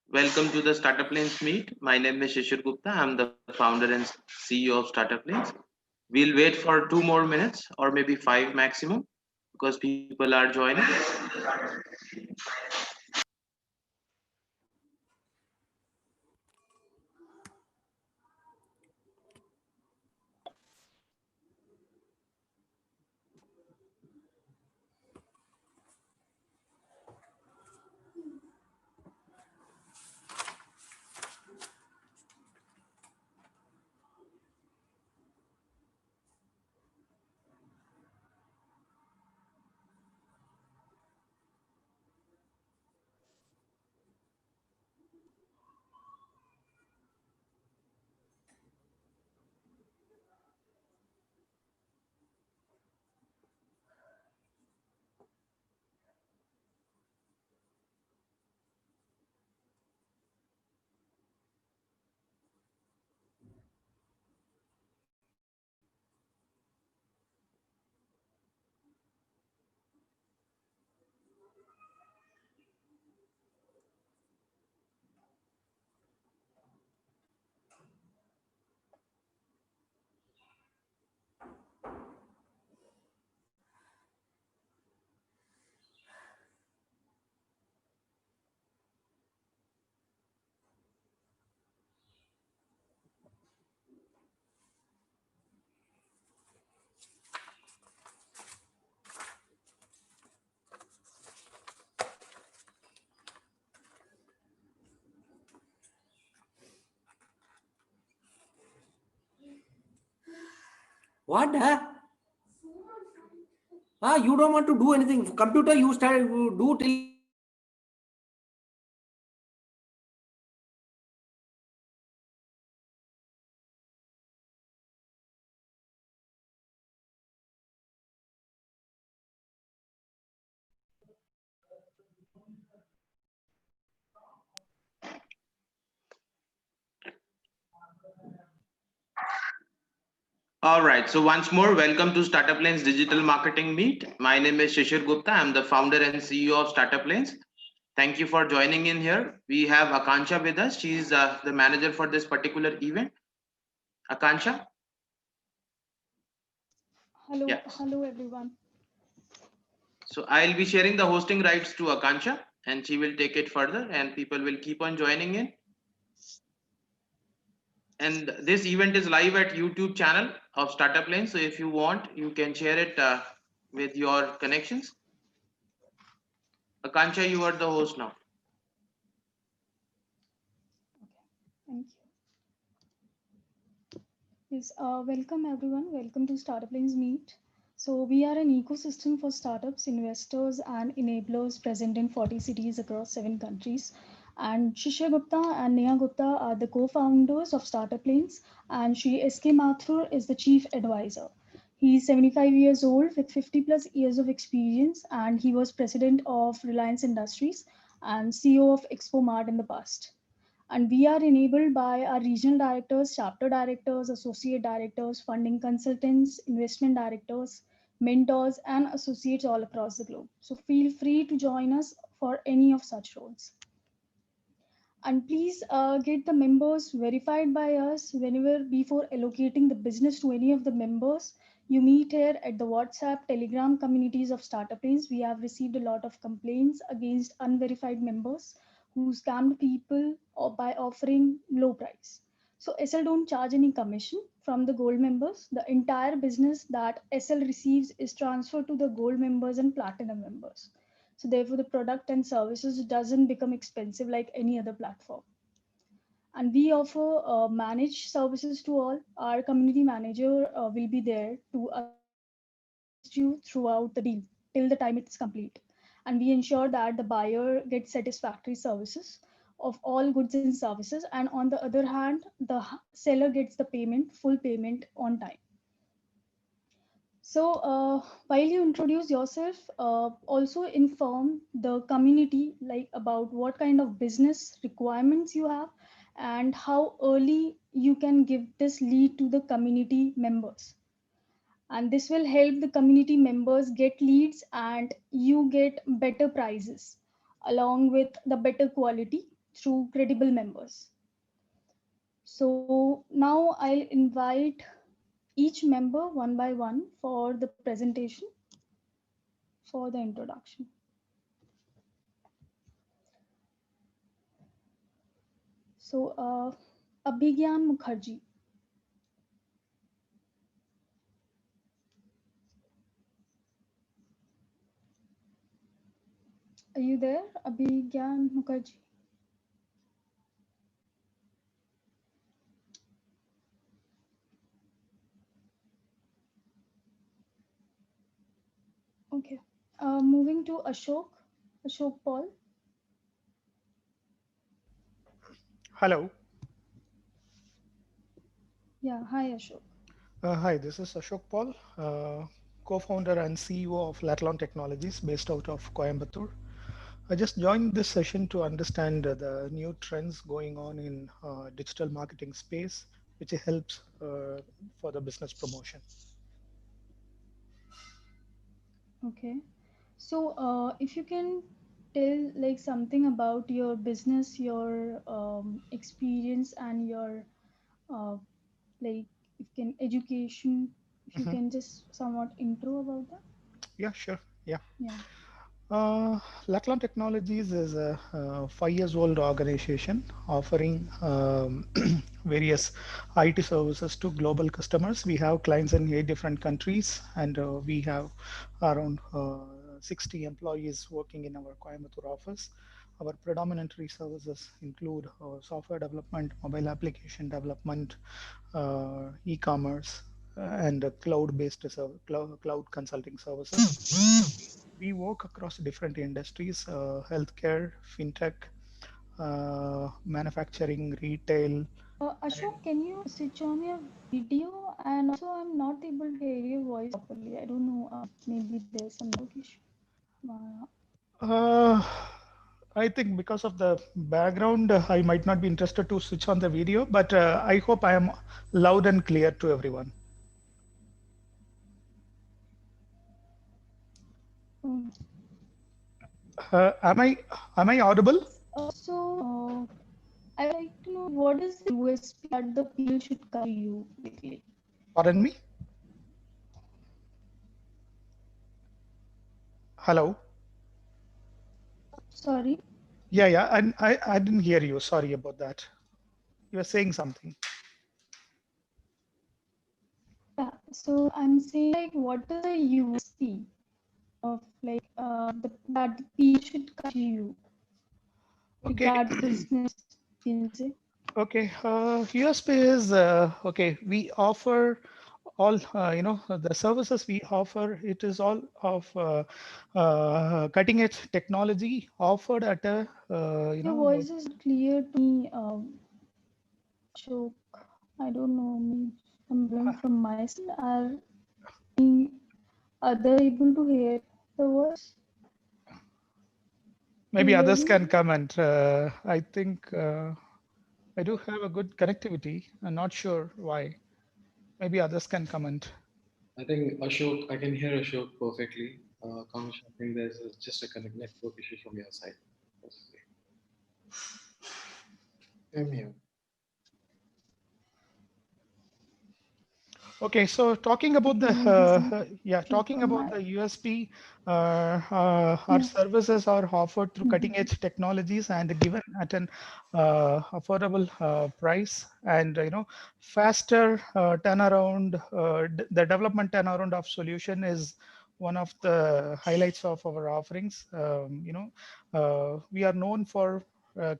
Welcome to the StartupLanes meet. My name is Shishir Gupta. I'm the founder and CEO of StartupLanes. We'll wait for 2 more minutes or maybe 5 maximum because people are joining. What? You don't want to do anything. Computer you start you do till All right. So once more, welcome to StartupLanes Digital Marketing Meet. My name is Shishir Gupta. I'm the founder and CEO of StartupLanes. Thank you for joining in here. We have Akansha with us. She's the manager for this particular event. Akansha? Hello, Yeah. hello everyone. So I'll be sharing the hosting rights to Akansha and she will take it further and people will keep on joining in. And this event is live at YouTube channel of StartupLanes. So if you want, you can share it with your connections. Akansha, you are the host now. Okay, thank you. Yes, welcome everyone. Welcome to StartupLanes Meet. So we are an ecosystem for startups, investors, and enablers present in 40 cities across 7 countries. And Shishir Gupta and Neha Gupta are the co-founders of StartupLanes, and Shri S.K. Mathur is the chief advisor. He's 75 years old with 50 plus years of experience, and he was president of Reliance Industries and CEO of Expo Mart in the past. And we are enabled by our regional directors, chapter directors, associate directors, funding consultants, investment directors, mentors, and associates all across the globe. So feel free to join us for any of such roles. And please get the members verified by us whenever before allocating the business to any of the members. You meet here at the WhatsApp, Telegram communities of Startup Lanes. We have received a lot of complaints against unverified members who scammed people or by offering low price. So SL don't charge any commission from the gold members. The entire business that SL receives is transferred to the gold members and platinum members. So therefore, the product and services doesn't become expensive like any other platform. And we offer managed services to all. Our community manager will be there to assist you throughout the deal till the time it's complete. And we ensure that the buyer gets satisfactory services of all goods and services. And on the other hand, the seller gets the payment, full payment on time. So, while you introduce yourself, also inform the community like about what kind of business requirements you have and how early you can give this lead to the community members. And this will help the community members get leads and you get better prices along with the better quality through credible members. So now I'll invite each member one by one for the presentation, for the introduction. So, Abhigyan Mukherjee. Are you there, Abhigyan Mukherjee? Okay. Moving to Ashok Paul. Hello. Yeah, hi Ashok. Hi, this is Ashok Paul, co-founder and CEO of Latlon Technologies based out of Coimbatore. I just joined this session to understand the new trends going on in digital marketing space, which helps for the business promotion. Okay. So, if you can tell like something about your business, your experience, and your uh, like if can education, if you Mhm. can just somewhat intro about that. Yeah, sure. Yeah. Yeah. Latlon Technologies is a 5 years old organization offering various IT services to global customers. We have clients in 8 different countries, and we have around 60 employees working in our Coimbatore office. Our predominantly services include software development, mobile application development, e-commerce, and cloud-based cloud consulting services. We work across different industries: healthcare, fintech, manufacturing, retail. Ashok, can you switch on your video? And also, I'm not able to hear your voice properly. I don't know. Maybe there's some network issue. Uh, Uh, I think because of the background, I might not be interested to switch on the video, but I hope I am loud and clear to everyone. mm. Am I audible? So, I would like to know what is the USP that the people should come to you basically. Pardon me? Hello? Sorry. Yeah, and I didn't hear you. Sorry about that. You were saying something. Yeah. So I'm saying like, what is the USP of like that the people should come to you Okay. regard business? You can say. Okay, USP is okay. We offer all the services we offer. It is all of cutting edge technology offered at a Your voice is clear to me, Ashok. I don't know. Maybe some problem from my side. Are any other able to hear the voice maybe others clearly? can comment. I think I do have a good connectivity. I'm not sure why. Maybe others can comment. I think Ashok, I can hear Ashok perfectly. Akansha, I think there's just a connect network issue from your side. Possibly. I'm here. Okay, so talking about the Maybe some issue talking from about my the USP, our yeah. services are offered through Mhm. cutting edge technologies and given at an affordable price, and faster turnaround. The development turnaround of solution is one of the highlights of our offerings. We are known for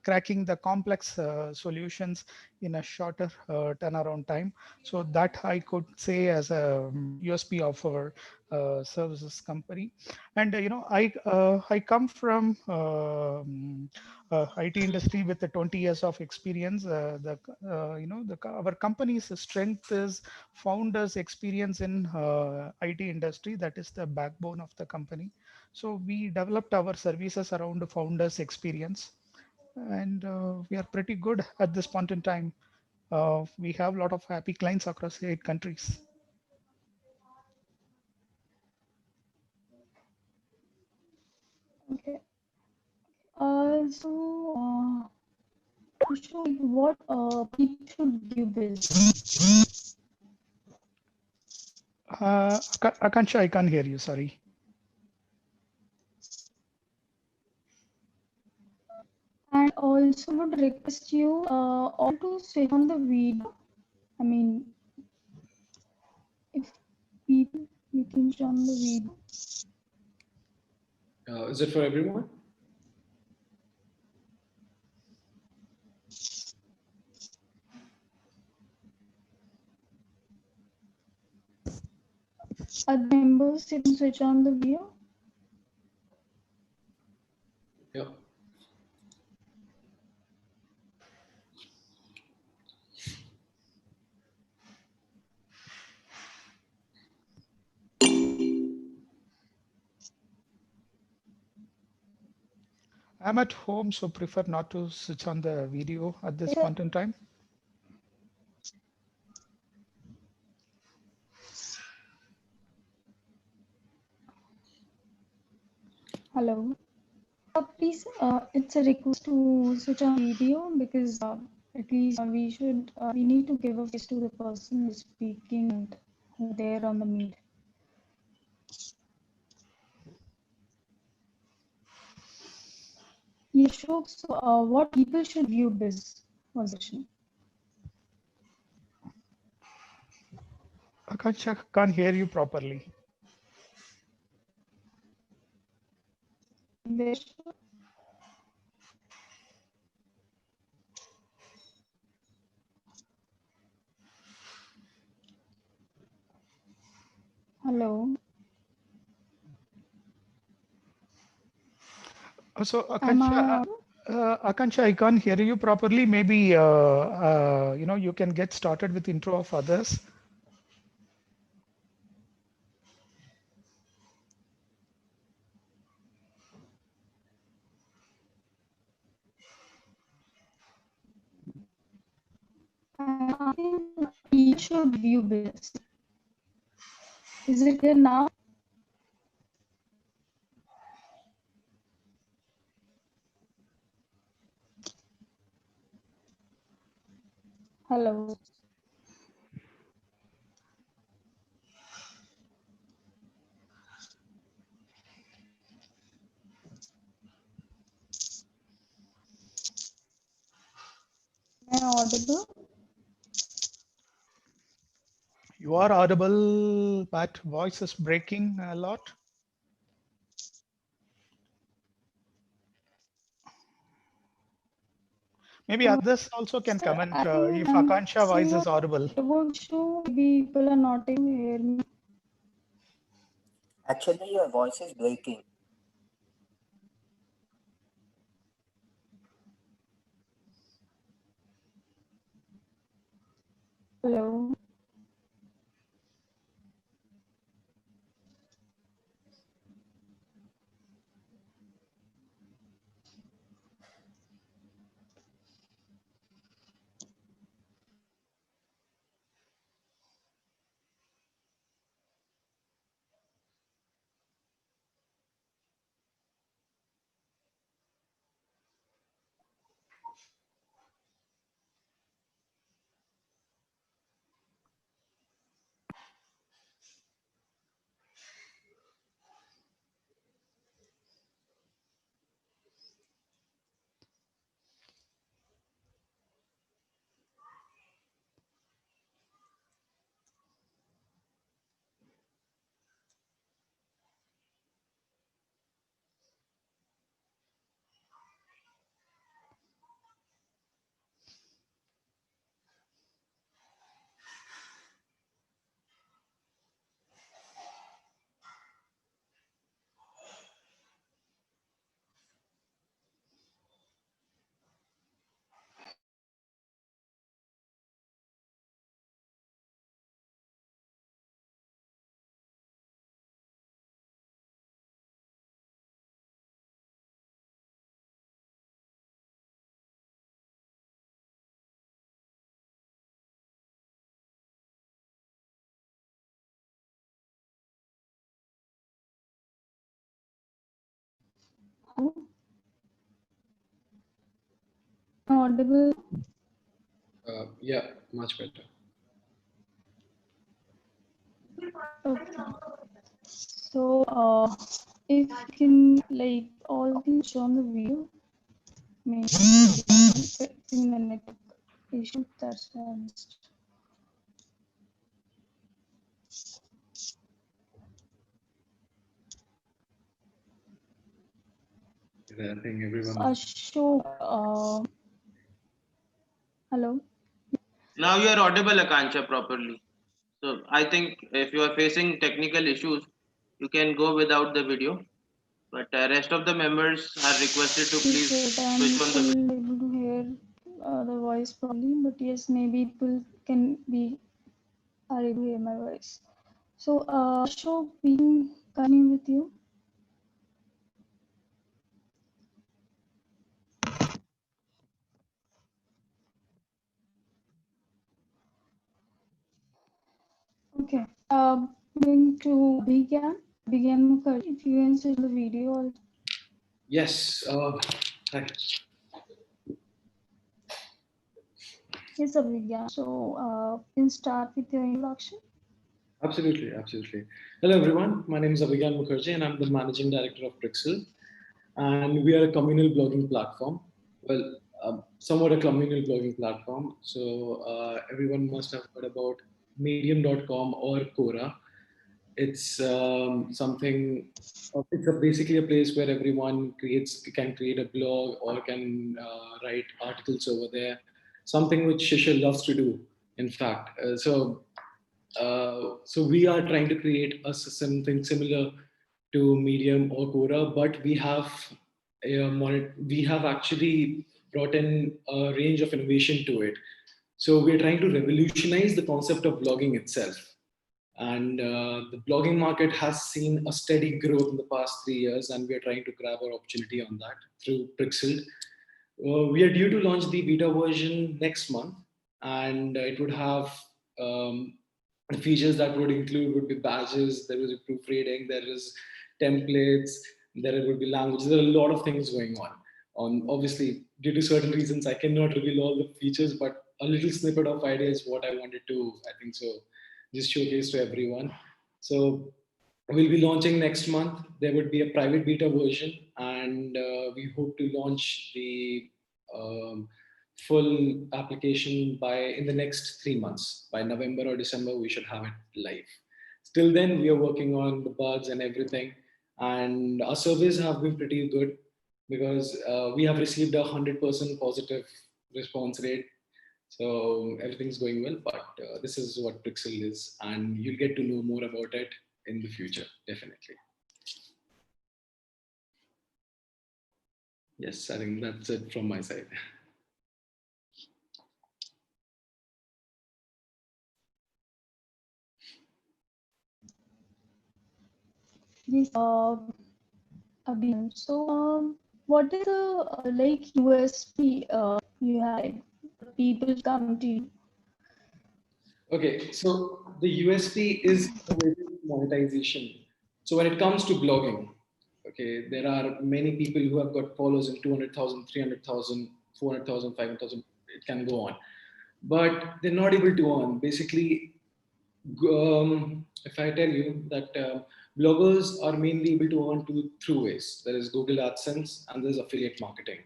cracking the complex solutions in a shorter turnaround time. So that I could say as a USP of our services company. And I come from IT industry with the 20 years of experience. Our company's strength is founders' experience in IT industry. That is the backbone of the company. So we developed our services around the founders' experience, and we are pretty good at this point in time. We have a lot of happy clients across 8 countries. Okay. So What people should view biz? Akansha, I can't hear you. Sorry. And also would request you all to switch on the video. I mean, if people you can switch on the video. Is it for everyone? Other members can switch on the video. Yeah. I'm at home, so prefer not to switch on the video at this point in time. Hello. Please, it's a request to switch on video because at least we need to give a face to the person who's speaking and there on the meet. Yashok, so what people should view biz was the question. Akansha, can't hear you properly. Hello. So Akansha, I can't hear you properly. Maybe you can get started with intro of others. I think you should view biz. Is it clear now? Hello. Am I audible? You are audible, but voice is breaking a lot. Maybe others also can comment if Akansha voice is audible. Maybe people are not able to hear me. Actually, your voice is breaking. Hello. audible? Yeah, much better. Okay. So, if you can, like, all can show on the video, maybe fixing the network issue, that's why I missed. I think everyone. Ashok, hello. Now you are audible, Akansha, properly. So I think if you are facing technical issues, you can go without the video. But rest of the members are requested to Yes, please sir, I'm switch on the video. still able to hear the voice properly, but yes, maybe people can be are able to hear my voice. So, Ashok, we can continue with you. Okay. Going to begin Mukherjee. If you can see the video. Yes. Hi. Yes, Abhigyan. So, you can start with your introduction. Absolutely, absolutely. Hello, everyone. My name is Abhigyan Mukherjee, and I'm the managing director of Prixel. And we are a communal blogging platform. Well, somewhat a communal blogging platform. So everyone must have heard about Medium.com or Quora. It's something. It's basically a place where everyone can create a blog or can write articles over there. Something which Shishir loves to do. In fact, so we are trying to create something similar to Medium or Quora, but we have actually brought in a range of innovation to it. So we're trying to revolutionize the concept of blogging itself. And the blogging market has seen a steady growth in the past 3 years, and we're trying to grab our opportunity on that through Prixel. We are due to launch the beta version next month, and it would have um, the features that would include would be badges, there is a proofreading, there is templates, there would be languages. There are a lot of things going on. Obviously, due to certain reasons, I cannot reveal all the features, but a little snippet of idea is what I wanted to, I think so, just showcase to everyone. So we'll be launching next month. There would be a private beta version, and we hope to launch the um, full application by in the next 3 months. By November or December, we should have it live. Till then, we are working on the bugs and everything, and our surveys have been pretty good because we have received 100% positive response rate. So everything's going well, but this is what Pixel is, and you'll get to know more about it in the future, definitely. Yes, I think that's it from my side. Yes, Abhigyan. So, what is the like USP you have? Like, people come to you. Okay, so the USP is monetization. So when it comes to blogging, okay, there are many people who have got followers in 200,000, 300,000, 400,000, 500,000. It can go on, but they're not able to earn. Basically, if I tell you that bloggers are mainly able to earn through ways. There is Google AdSense and there's affiliate marketing.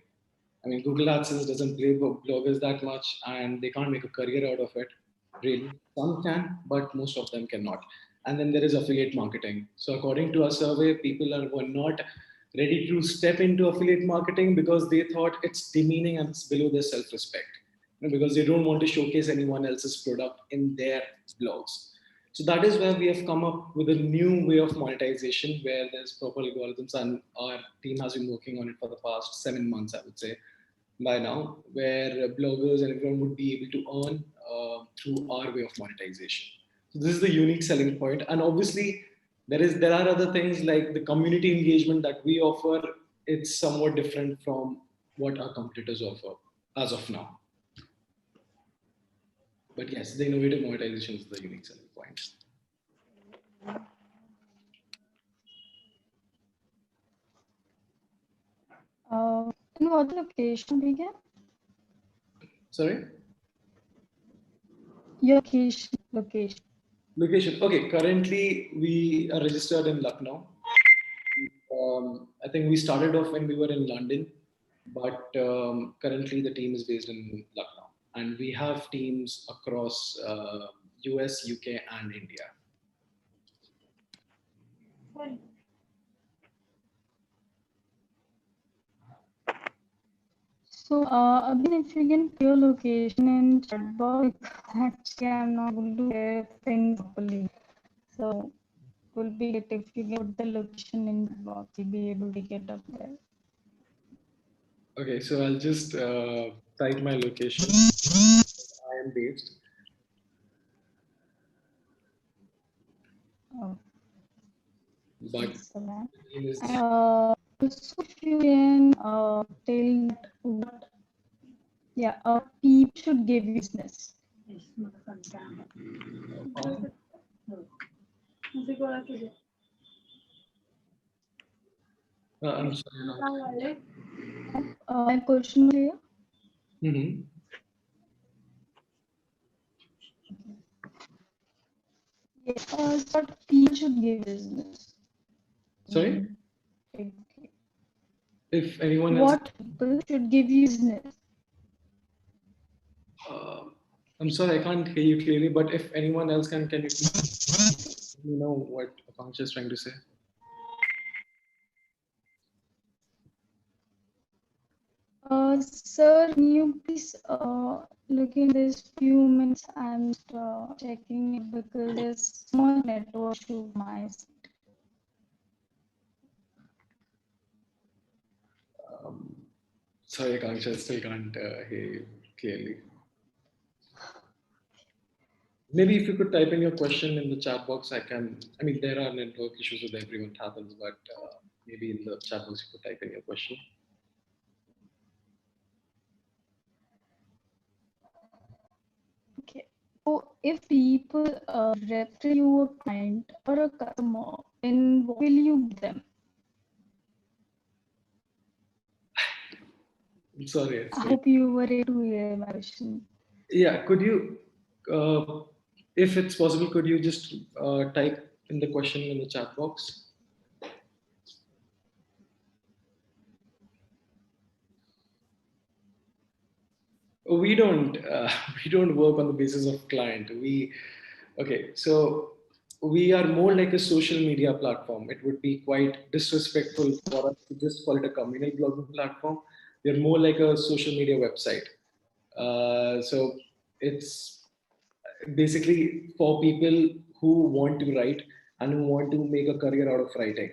I mean, Google AdSense doesn't play bloggers that much, and they can't make a career out of it. Really, some can, but most of them cannot. And then there is affiliate marketing. So according to our survey, were not ready to step into affiliate marketing because they thought it's demeaning and it's below their self-respect. Because they don't want to showcase anyone else's product in their blogs. So that is where we have come up with a new way of monetization where there's proper algorithms, and our team has been working on it for the past 7 months, I would say, by now, where bloggers and everyone would be able to earn through our way of monetization. So this is the unique selling point. And obviously, there are other things like the community engagement that we offer. It's somewhat different from what our competitors offer as of now. But yes, the innovative monetization is the unique selling point. And what location began? Sorry? Your location. Location. Okay, currently we are registered in Lucknow. I think we started off when we were in London, but currently the team is based in Lucknow, and we have teams across US, UK, and India. So, again, if you can put your location in chat box, actually, I'm not able to hear things properly. So, it will be great if you can put the location in chat box, you'll be able to get up there. Okay, so I'll just type my location. I am based. Oh, But excellent. is Also, if you can tell what, yeah, people should give you business. I'm sorry. My question here. Mm-hmm. Yes, what people should give business. Sorry? Okay. If anyone else, What people should give you business. I'm sorry, I can't hear you clearly. But if anyone else can you please let me know what Akansha is trying to say? Sir, can you please look in this few minutes? I'm just, checking it because there's small network issue my side. Sorry, Akansha, I still can't hear you clearly. Maybe if you could type in your question in the chat box, I mean, there are network issues with everyone, it happens, but maybe in the chat box you could type in your question. Okay. So if people refer you a client or a customer, then what will you give them? I'm sorry. I hope you were able to hear my question. Yeah, could you, if it's possible, could you just type in the question in the chat box? We don't we don't work on the basis of client. Okay, so we are more like a social media platform. It would be quite disrespectful for us to just call it a communal blogging platform. We are more like a social media website. So it's basically for people who want to write and who want to make a career out of writing.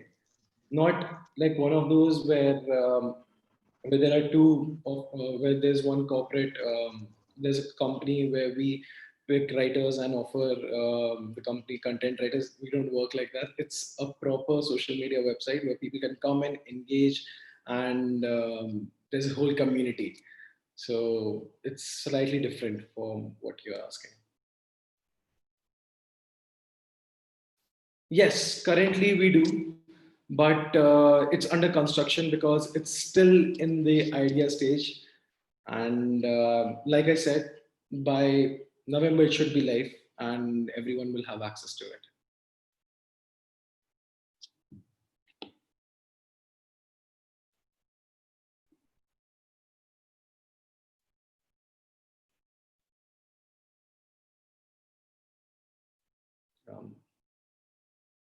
Not like one of those where there are where there's one corporate, there's a company where we pick writers and offer the company content writers. We don't work like that. It's a proper social media website where people can come and engage, and there's a whole community. So it's slightly different from what you're asking. Yes, currently we do, but it's under construction because it's still in the idea stage. And like I said, by November it should be live and everyone will have access to it.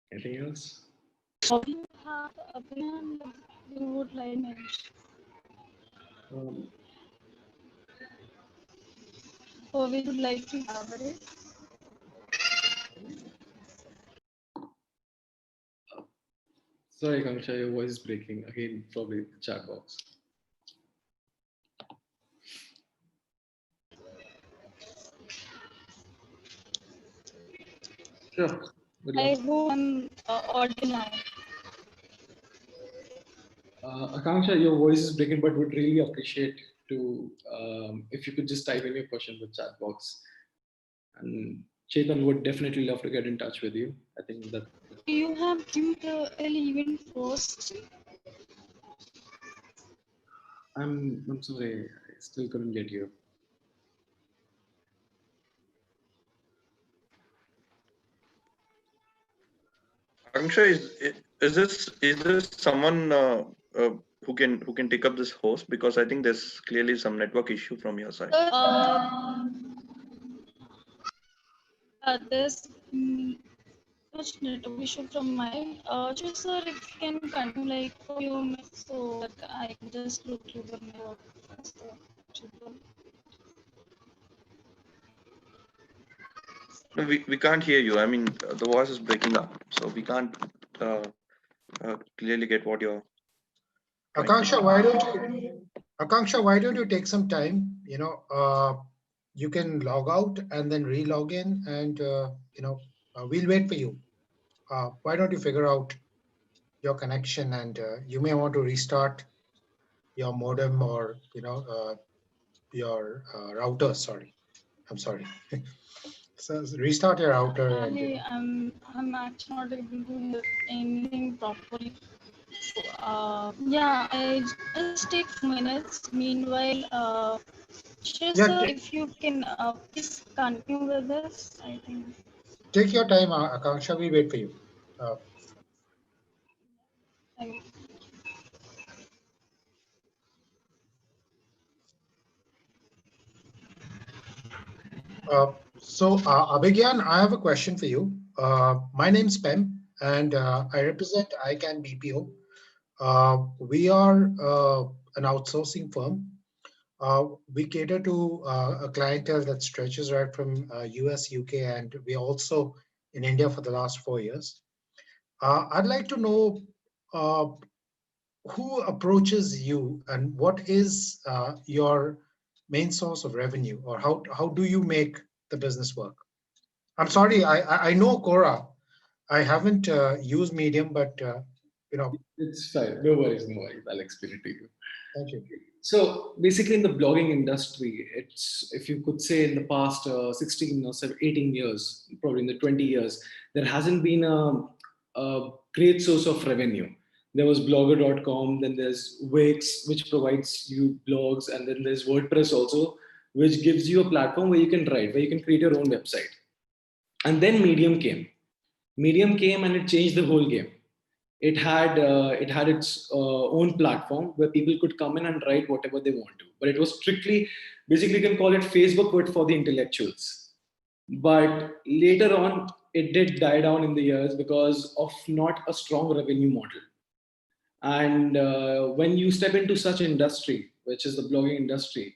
Anything else? Or you have a opinion you would like to mention? Or we would like to elaborate? Sorry, Kangsha, your voice is breaking. Again, probably the chat box. Sure. I hope I'm audible now. Akansha, your voice is breaking, but would really appreciate to if you could just type in your question in the chat box. And Chetan would definitely love to get in touch with you. I think that. You have given the event first. I'm sorry, I still couldn't get you. Akansha, is this someone who can take up this host? Because I think there's clearly some network issue from your side. There's much network issue from my just sir, if you can continue like for few minutes so that I can just look through the network first. No, we can't hear you. I mean, the voice is breaking up, so we can't clearly get what you're trying to Akansha, say. why don't you take some time? You can log out and then re-log in, and we'll wait for you. Why don't you figure out your connection, and you may want to restart your modem or your router. Sorry, I'm sorry. So restart your router and Actually, I'm actually not able to hear anything properly. So yeah, I just take 2 minutes. Meanwhile, sure yeah, sir, if you can please continue with this, I think. take your time, Akansha. We wait for you. Thank you. Abhigyan, I have a question for you. My name's Pem, and I represent ICANN BPO. We are an outsourcing firm. We cater to a clientele that stretches right from US, UK, and we're also in India for the last 4 years. I'd like to know uh, who approaches you and what is your main source of revenue, or how do you make the business work? I'm sorry, I know Quora. I haven't used Medium, but It's fine. No worries, no worries. I'll explain it to you. thank you. So basically, in the blogging industry, it's, if you could say, in the past 16 or 18 years, probably in the 20 years, there hasn't been a great source of revenue. There was blogger.com, then there's Wix, which provides you blogs, and then there's WordPress also, which gives you a platform where you can write, where you can create your own website. And then Medium came. Medium came and it changed the whole game. It had its own platform where people could come in and write whatever they want to. But it was strictly, basically, you can call it Facebook, but for the intellectuals. But later on, it did die down in the years because of not a strong revenue model. And when you step into such industry, which is the blogging industry,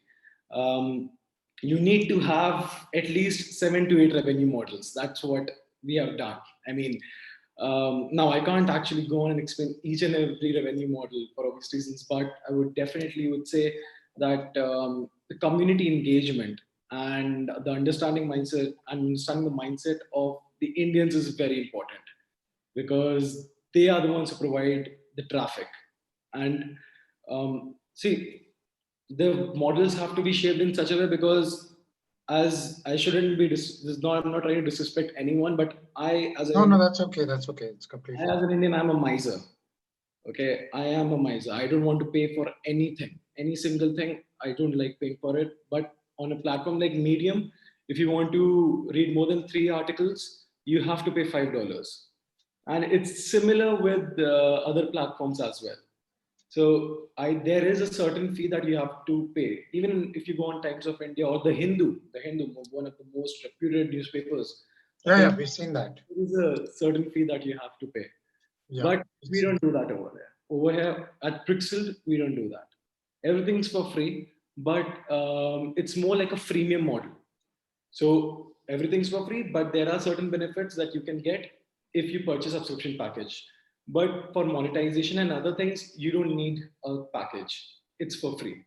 you need to have at least 7 to 8 revenue models. That's what we have done. I mean, now I can't actually go on and explain each and every revenue model for obvious reasons, but I would definitely would say that the community engagement and the understanding mindset and understanding the mindset of the Indians is very important, because they are the ones who provide the traffic. And see, the models have to be shaped in such a way, because as I shouldn't be, I'm not trying to disrespect anyone, but I, as No, that's okay. That's okay. It's completely. as an Indian, I'm a miser. Okay, I am a miser. I don't want to pay for anything, any single thing. I don't like paying for it. But on a platform like Medium, if you want to read more than 3 articles, you have to pay $5. And it's similar with other platforms as well. So there is a certain fee that you have to pay. Even if you go on Times of India or the Hindu, one of the most reputed newspapers. Yeah, we've seen that. There is a certain fee that you have to pay. Yeah, but we don't do that over there. Over here at Prixel, we don't do that. Everything's for free, but it's more like a freemium model. So everything's for free, but there are certain benefits that you can get if you purchase a subscription package. But for monetization and other things, you don't need a package. It's for free.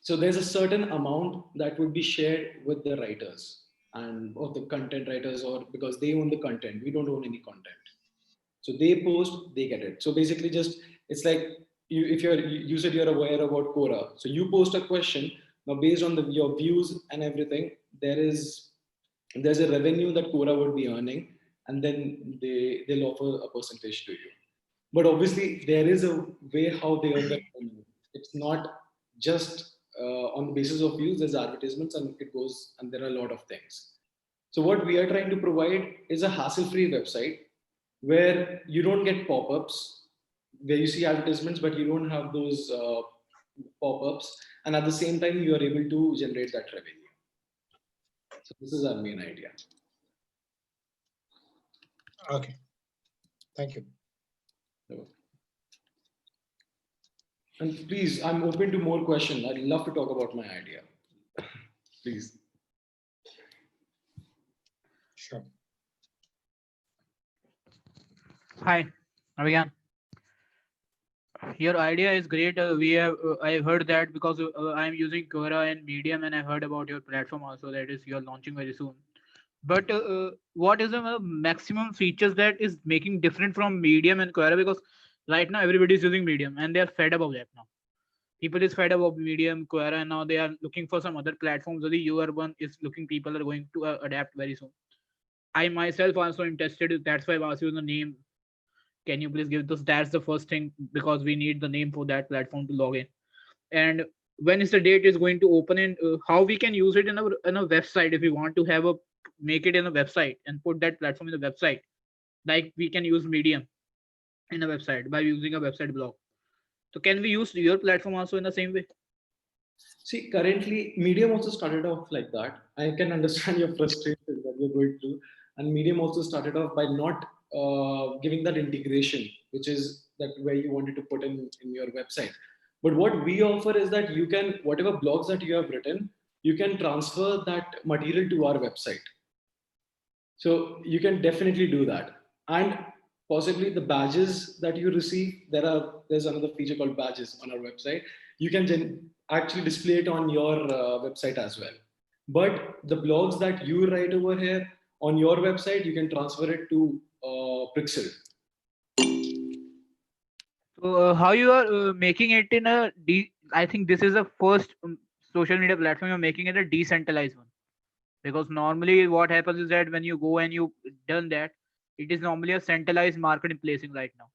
So there's a certain amount that would be shared with the writers and of the content writers, or because they own the content. We don't own any content. So they post, they get it. So basically, just it's like if you said you're aware about Quora. So you post a question. Now, based on your views and everything, there's a revenue that Quora would be earning, and then they'll offer a percentage to you. But obviously, there is a way how they earn the revenue. It's not just on the basis of views. There's advertisements, and it goes, and there are a lot of things. So what we are trying to provide is a hassle-free website where you don't get pop-ups, where you see advertisements, but you don't have those pop-ups. And at the same time, you are able to generate that revenue. So this is our main idea. Okay. Thank you. And please, I'm open to more questions. I'd love to talk about my idea. Please. Sure. Hi, Ravigan. Your idea is great. I've heard that because I'm using Quora and Medium, and I heard about your platform also that is you're launching very soon. But what is the maximum features that is making different from Medium and Quora? Because right now everybody is using Medium and they are fed up of that now. People is fed up of Medium, Quora, and now they are looking for some other platforms. So the newer one is looking. People are going to adapt very soon. I myself also interested. That's why I asked you the name. Can you please give this? That's the first thing because we need the name for that platform to log in. And when is the date is going to open, and how we can use it in a website if we want to have a make it in a website and put that platform in the website, like we can use Medium in a website by using a website blog. So can we use your platform also in the same way? See, currently, Medium also started off like that. I can understand your frustration that you're going through. And Medium also started off by not giving that integration, which is that where you wanted to put in your website. But what we offer is that you can, whatever blogs that you have written, you can transfer that material to our website. So you can definitely do that. And possibly the badges that you receive, there's another feature called badges on our website. You can actually display it on your website as well. But the blogs that you write over here on your website, you can transfer it to Pixel. So how you are making it in a I think this is the first social media platform you're making it a decentralized one. Because normally what happens is that when you go and you done that, it is normally a centralized market placing right now.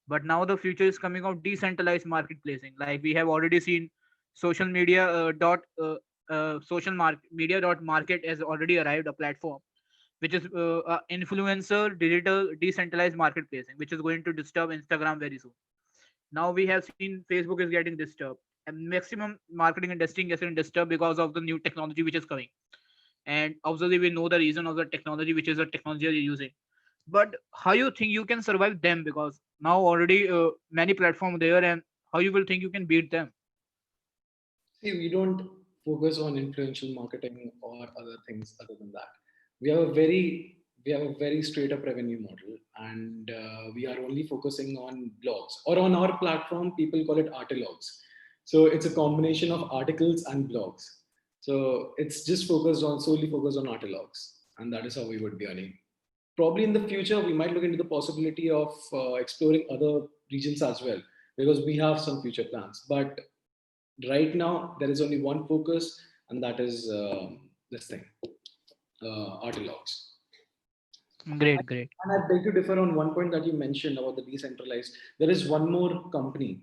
But now the future is coming of decentralized market placing. Like we have already seen social media media dot market has already arrived a platform which is influencer digital decentralized market placing, which is going to disturb Instagram very soon. Now we have seen Facebook is getting disturbed, and maximum marketing industry is getting disturbed because of the new technology which is coming. And obviously we know the reason of the technology, which is the technology you're using. But how you think you can survive them? Because now already many platforms there, and how you will think you can beat them? See, we don't focus on influential marketing or other things other than that. We have a very straight up revenue model, and we are only focusing on blogs, or on our platform people call it artilogs. So it's a combination of articles and blogs. So it's just solely focused on artilogs, and that is how we would be earning. Probably in the future we might look into the possibility of exploring other regions as well, because we have some future plans. But right now there is only one focus, and that is this thing, artilogs. Great, great. And I beg to differ on one point that you mentioned about the decentralized. There is one more company.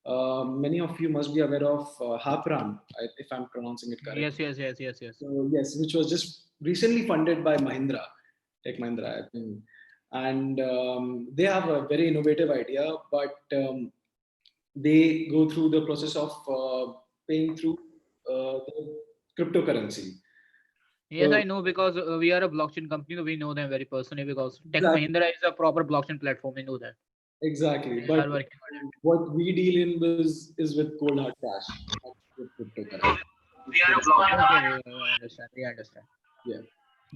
Many of you must be aware of Hapran, if I'm pronouncing it correctly. Yes. So, yes, which was just recently funded by Mahindra, Tech Mahindra, I think. And they have a very innovative idea, but they go through the process of paying through the cryptocurrency. Yes, I know, because we are a blockchain company, so we know them very personally, because Tech Mahindra is a proper blockchain platform. We know that. Exactly. But what we deal in is with cold hard cash. With cryptocurrency. We are a blockchain. Okay, we understand. Yeah.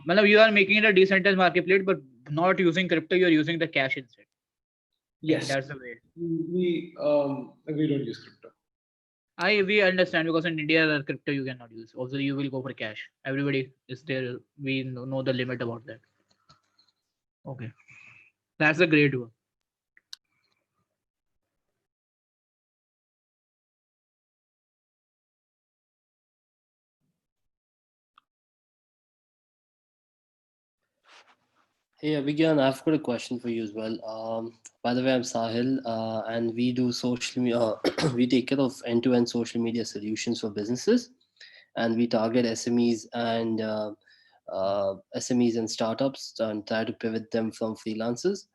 Well, you are making it a decentralized marketplace, but not using crypto, you're using the cash instead. Yes. That's the way. We don't use crypto. We understand, because in India the crypto you cannot use. Also you will go for cash. Everybody is there. We know the limit about that. Okay, that's a great one. Hey, Abhigyan, I've got a question for you as well. By the way, I'm Sahil, and we do social media. We take care of end-to-end social media solutions for businesses, and we target SMEs and SMEs and startups and try to pivot them from freelancers.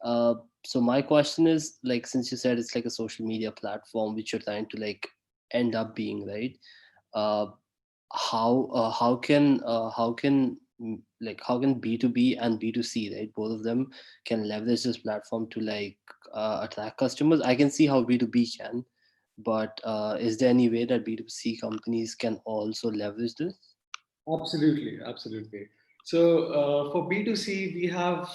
So my question is, like, since you said it's like a social media platform which you're trying to like end up being, right? Uh, how can B2B and B2C, right, both of them can leverage this platform to like attract customers? I can see how B2B can, but is there any way that B2C companies can also leverage this? Absolutely, absolutely. So for B2C, we have,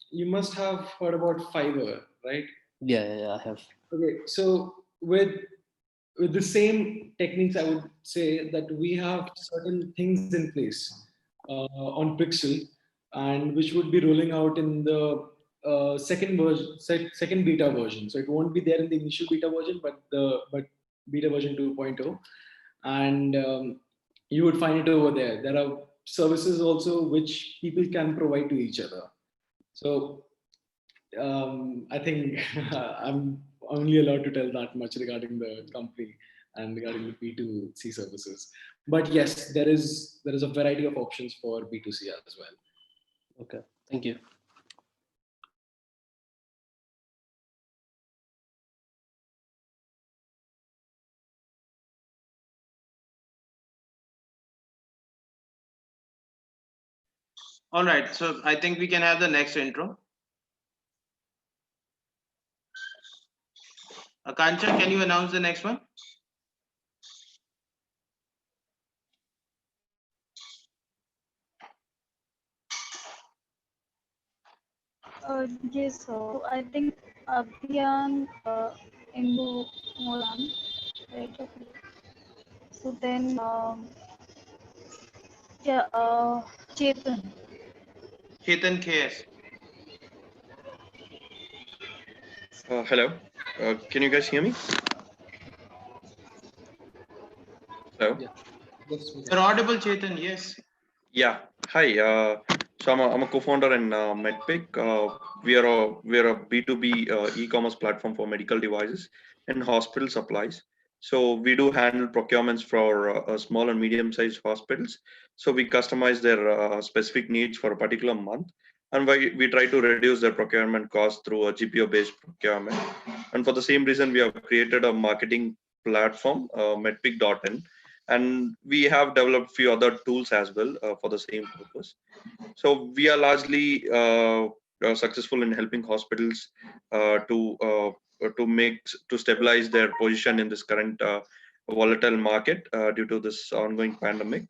you must have heard about Fiverr, right? Yeah, I have. Okay, so with the same techniques, I would say that we have certain things in place on Pixel, and which would be rolling out in the second version, second beta version. So it won't be there in the initial beta version, but beta version 2.0, and you would find it over there. There are services also which people can provide to each other. So I think I'm only allowed to tell that much regarding the company and regarding the B2C services. But yes, there is a variety of options for B2C as well. Okay, thank you. All right, so I think we can have the next intro. Akansha, can you announce the next one? Yes, so I think Abhiyan Imbu Moran, right? Okay. So then, yeah, Chetan. Chetan KS. Hello. Can you guys hear me? Hello. Yeah. Yes, we You're audible, Chetan, yes. Yeah. Hi. So I'm a co-founder in MedPick. We are a B2B e-commerce platform for medical devices and hospital supplies. So we do handle procurements for small and medium-sized hospitals. So we customize their specific needs for a particular month, and we try to reduce their procurement costs through a GPO-based procurement. And for the same reason, we have created a marketing platform, medpick.in, and we have developed few other tools as well for the same purpose. So we are largely successful in helping hospitals to stabilize their position in this current volatile market due to this ongoing pandemic.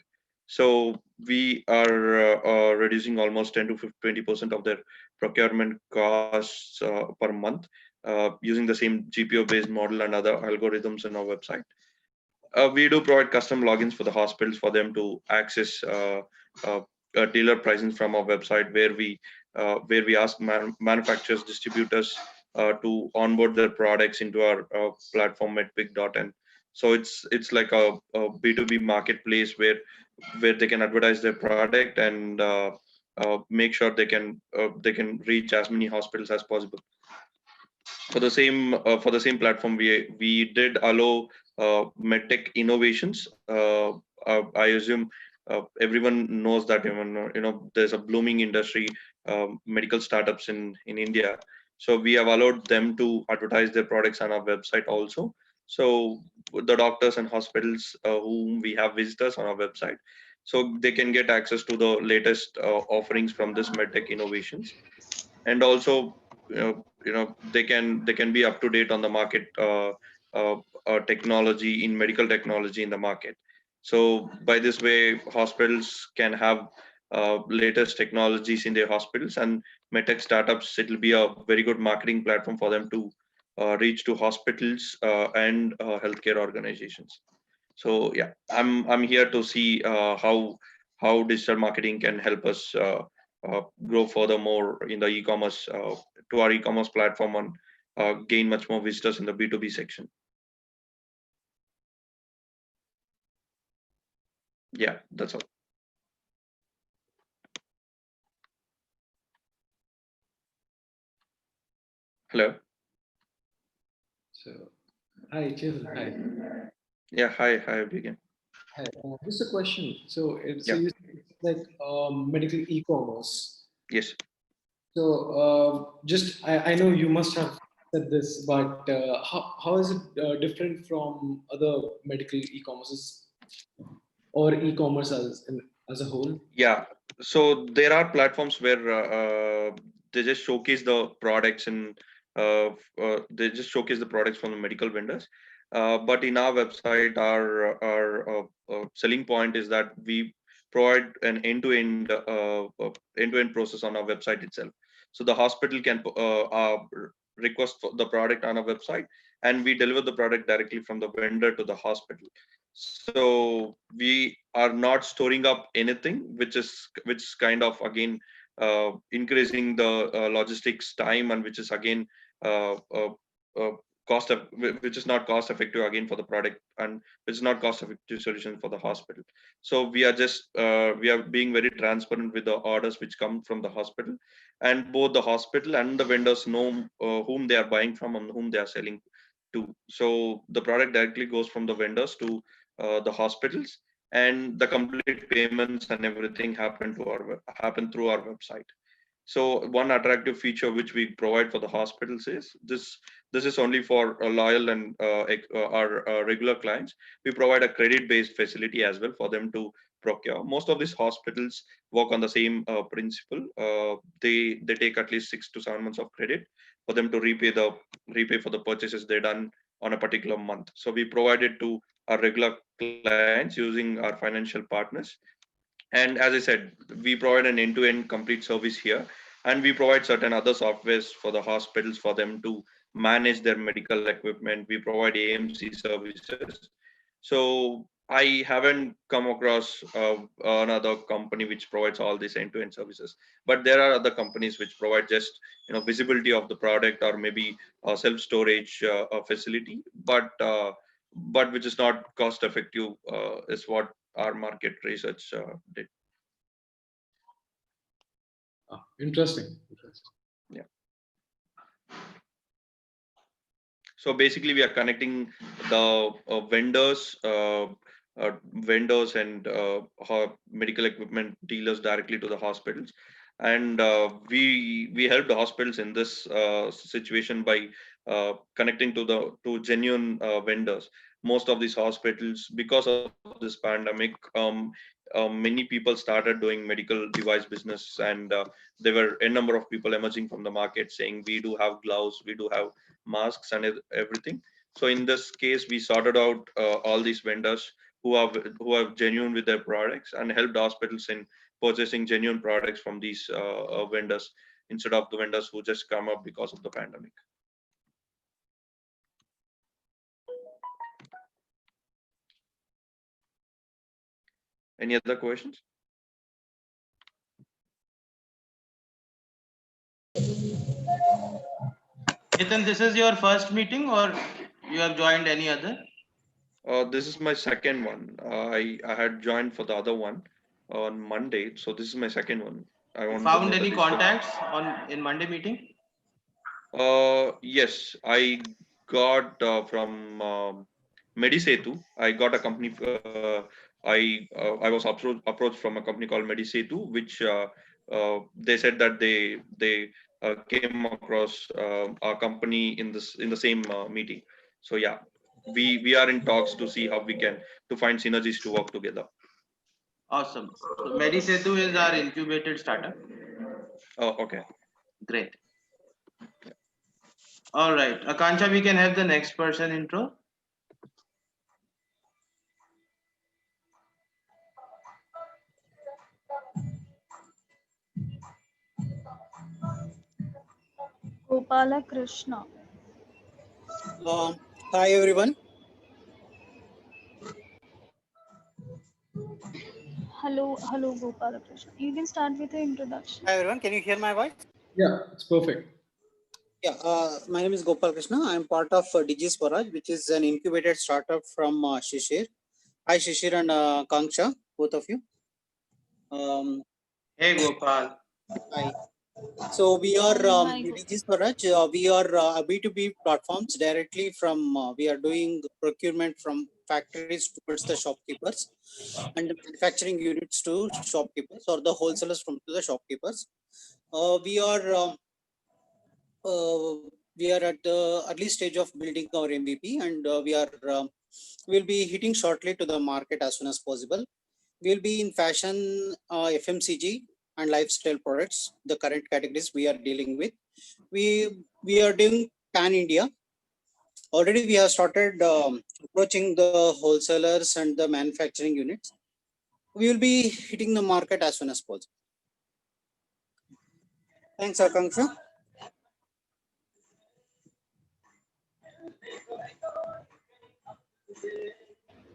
So we are reducing almost 10 to 20% of their procurement costs per month using the same GPO-based model and other algorithms on our website. We do provide custom logins for the hospitals for them to access uh, dealer pricing from our website, where we ask manufacturers, distributors to onboard their products into our platform medpick.in. So it's like a B2B marketplace where they can advertise their product and make sure they can reach as many hospitals as possible. For the same platform, we did allow medtech innovations. I assume everyone knows that even there's a blooming industry, medical startups in India. So we have allowed them to advertise their products on our website also. So the doctors and hospitals whom we have visitors on our website, so they can get access to the latest offerings from this medtech innovations, and also they can be up to date on the market technology in medical technology in the market. So by this way, hospitals can have latest technologies in their hospitals, and medtech startups, it will be a very good marketing platform for them to reach to hospitals and healthcare organizations. So yeah, I'm here to see how digital marketing can help us grow furthermore in the e-commerce to our e-commerce platform and gain much more visitors in the B2B section. Yeah, that's all. Hello. So, hi, Chetan. Hi. Yeah, hi, begin. Hi, just a question. So Yeah. you said it's like medical e-commerce. Yes. So just I know you must have said this, but how is it different from other medical e-commerces or e-commerce as a whole? Yeah. So there are platforms where they just showcase the products and they just showcase the products from the medical vendors. But in our website, our selling point is that we provide an end-to-end process on our website itself. So the hospital can request for the product on our website, and we deliver the product directly from the vendor to the hospital. So we are not storing up anything, which is kind of again increasing the logistics time, and which is again uh, uh, uh, which is not cost effective again for the product, and which is not cost effective solution for the hospital. So we are being very transparent with the orders which come from the hospital, and both the hospital and the vendors know whom they are buying from and whom they are selling to. So the product directly goes from the vendors to the hospitals, and the complete payments and everything happen through our website. So one attractive feature which we provide for the hospitals is this is only for loyal and our regular clients. We provide a credit based facility as well for them to procure. Most of these hospitals work on the same principle. They take at least 6 to 7 months of credit for them to repay for the purchases they done on a particular month. So we provide it to our regular clients using our financial partners. And as I said, we provide an end-to-end complete service here, and we provide certain other softwares for the hospitals for them to manage their medical equipment. We provide AMC services. So I haven't come across another company which provides all these end-to-end services, but there are other companies which provide just visibility of the product, or maybe a self-storage facility, but which is not cost effective, is what our market research did. Interesting. Yeah. So basically, we are connecting the vendors and medical equipment dealers directly to the hospitals, and we help the hospitals in this situation by connecting to genuine vendors. Most of these hospitals, because of this pandemic, many people started doing medical device business, and there were a number of people emerging from the market saying, we do have gloves, we do have masks and everything. So in this case, we sorted out all these vendors who are genuine with their products, and helped hospitals in purchasing genuine products from these vendors, instead of the vendors who just come up because of the pandemic. Any other questions? Ethan, this is your first meeting, or you have joined any other? This is my second one. I had joined for the other one on Monday, so this is my second one. I want Found to know any the details. contacts in Monday meeting? Yes, I got from Medisetu. I got a company. I was approached from a company called Medisetu, which they said that they came across our company in the same meeting. So yeah, we are in talks to see how we can to find synergies to work together. Awesome. So Medisetu is our incubated startup. Oh, okay. Great. All right, Akansha, we can have the next person intro. Gopala Krishna. Hi everyone. Hello, Gopala Krishna. You can start with the introduction. Hi everyone. Can you hear my voice? Yeah, it's perfect. Yeah. My name is Gopal Krishna. I'm part of Digi Swaraj, which is an incubated startup from Shishir. Hi Shishir and Akansha, both of you. Hey, Gopal. Hi. So we are Hi, Digi Swaraj. We are a B2B platforms directly from. We are doing procurement from factories towards the shopkeepers and the manufacturing units to shopkeepers or the wholesalers from to the shopkeepers. We are at the early stage of building our MVP, and we'll be hitting shortly to the market as soon as possible. We'll be in fashion, FMCG, and lifestyle products, the current categories we are dealing with. We are doing pan India. Already we have started approaching the wholesalers and the manufacturing units. We will be hitting the market as soon as possible. Thanks, Akansha.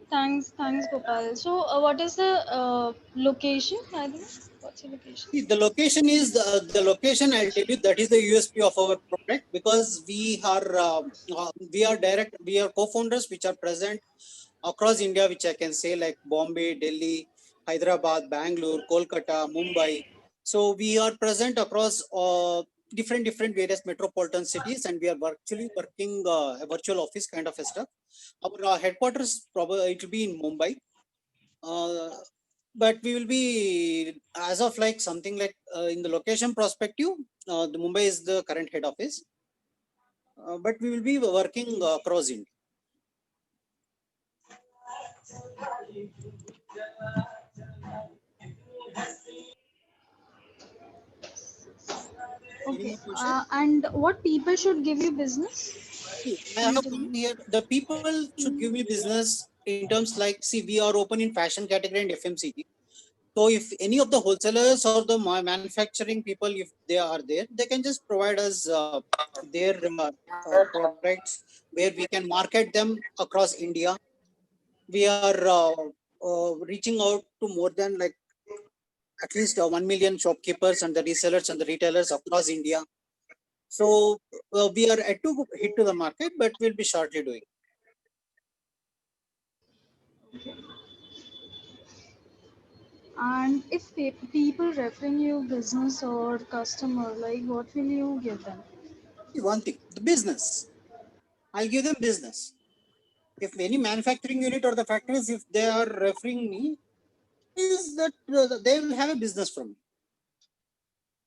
Thanks, Gopal. So, what is the location? I think. What's the location? See, the location is the location. I'll tell you that is the USP of our product, because we are co-founders which are present across India, which I can say like Bombay, Delhi, Hyderabad, Bangalore, Kolkata, Mumbai. So we are present across different various metropolitan cities, and we are actually working a virtual office kind of a stuff. Our headquarters probably it will be in Mumbai. But we will be, as of like something like in the location perspective, the Mumbai is the current head office, but we will be working across India. Okay. And what people should give you business? I have come here. The people should give me business in terms like, see, we are open in fashion category and FMCG. So if any of the wholesalers or the manufacturing people, if they are there, they can just provide us their products where we can market them across India. We are reaching out to more than like at least 1 million shopkeepers and the resellers and the retailers across India. So we are at to hit to the market, but we'll be shortly doing. Okay. And if people referring you business or customer, like what will you give them? One thing, the business. I'll give them business. If any manufacturing unit or the factories, if they are referring me, is that they will have a business from me.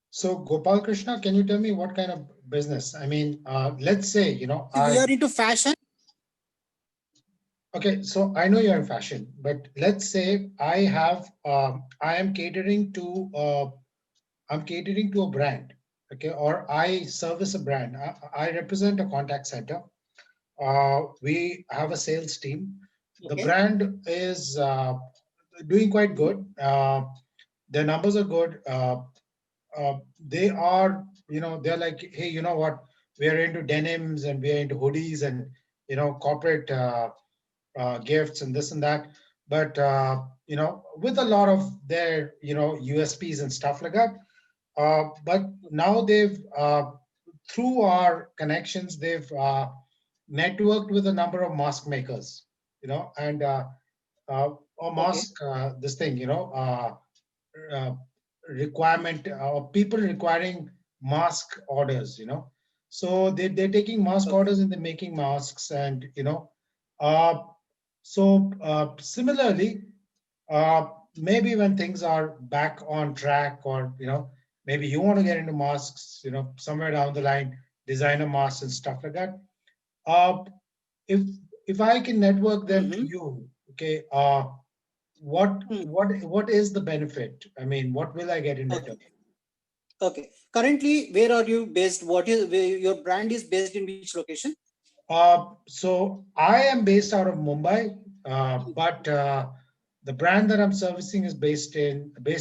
So Gopal Krishna, can you tell me what kind of business? I mean, let's say, you know, we are into fashion. Okay, so I know you're in fashion, but let's say I am catering to a brand, okay, or I service a brand. I represent a contact center. We have a sales team. The brand is doing quite good. Their numbers are good. They are, you know, they're like, hey, you know what? We are into denims and we are into hoodies and, you know, corporate gifts and this and that. But, you know, with a lot of their, you know, USPs and stuff like that. But now they've, through our connections, they've networked with a number of mask makers, you know, and or mask, this thing, you know, requirement or people requiring mask orders, you know. So they're taking mask orders and they're making masks, and you know, similarly, maybe when things are back on track, or you know, maybe you want to get into masks, you know, somewhere down the line, designer masks and stuff like that. Uh, if if I can network them to you, okay, what is the benefit? I mean, what will I get in return? Okay. Currently, where are you based? What is your brand is based in which location? So I am based out of Mumbai, but the brand that I'm servicing is based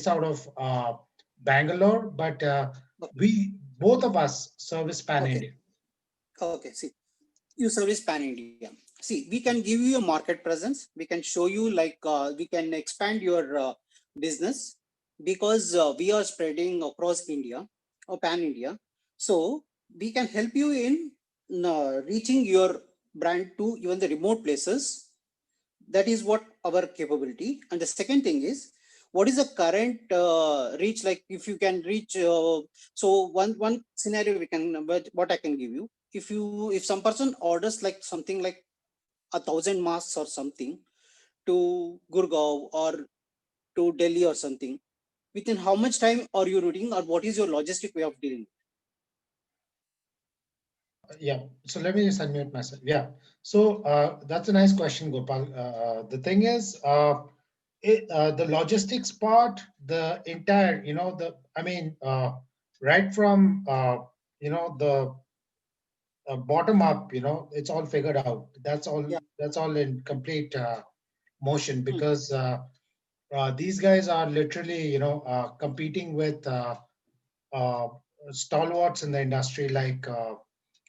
out of Bangalore. But we both of us service Pan India. Okay. See, you service Pan India. See, we can give you a market presence. We can show you like we can expand your business, because we are spreading across India or Pan India. So we can help you in reaching your brand to even the remote places. That is what our capability. And the second thing is, what is the current reach? Like if you can reach, so one scenario we can, what I can give you. If some person orders like something like 1,000 masks or something to Gurgaon or to Delhi or something, within how much time are you routing, or what is your logistic way of dealing? Yeah, so let me just unmute myself. Yeah, so that's a nice question, Gopal. The thing is, the logistics part, the entire, right from, the bottom up, it's all figured out. Yeah. That's all in complete motion, Hmm. because these guys are literally, competing with uh, stalwarts in the industry, like.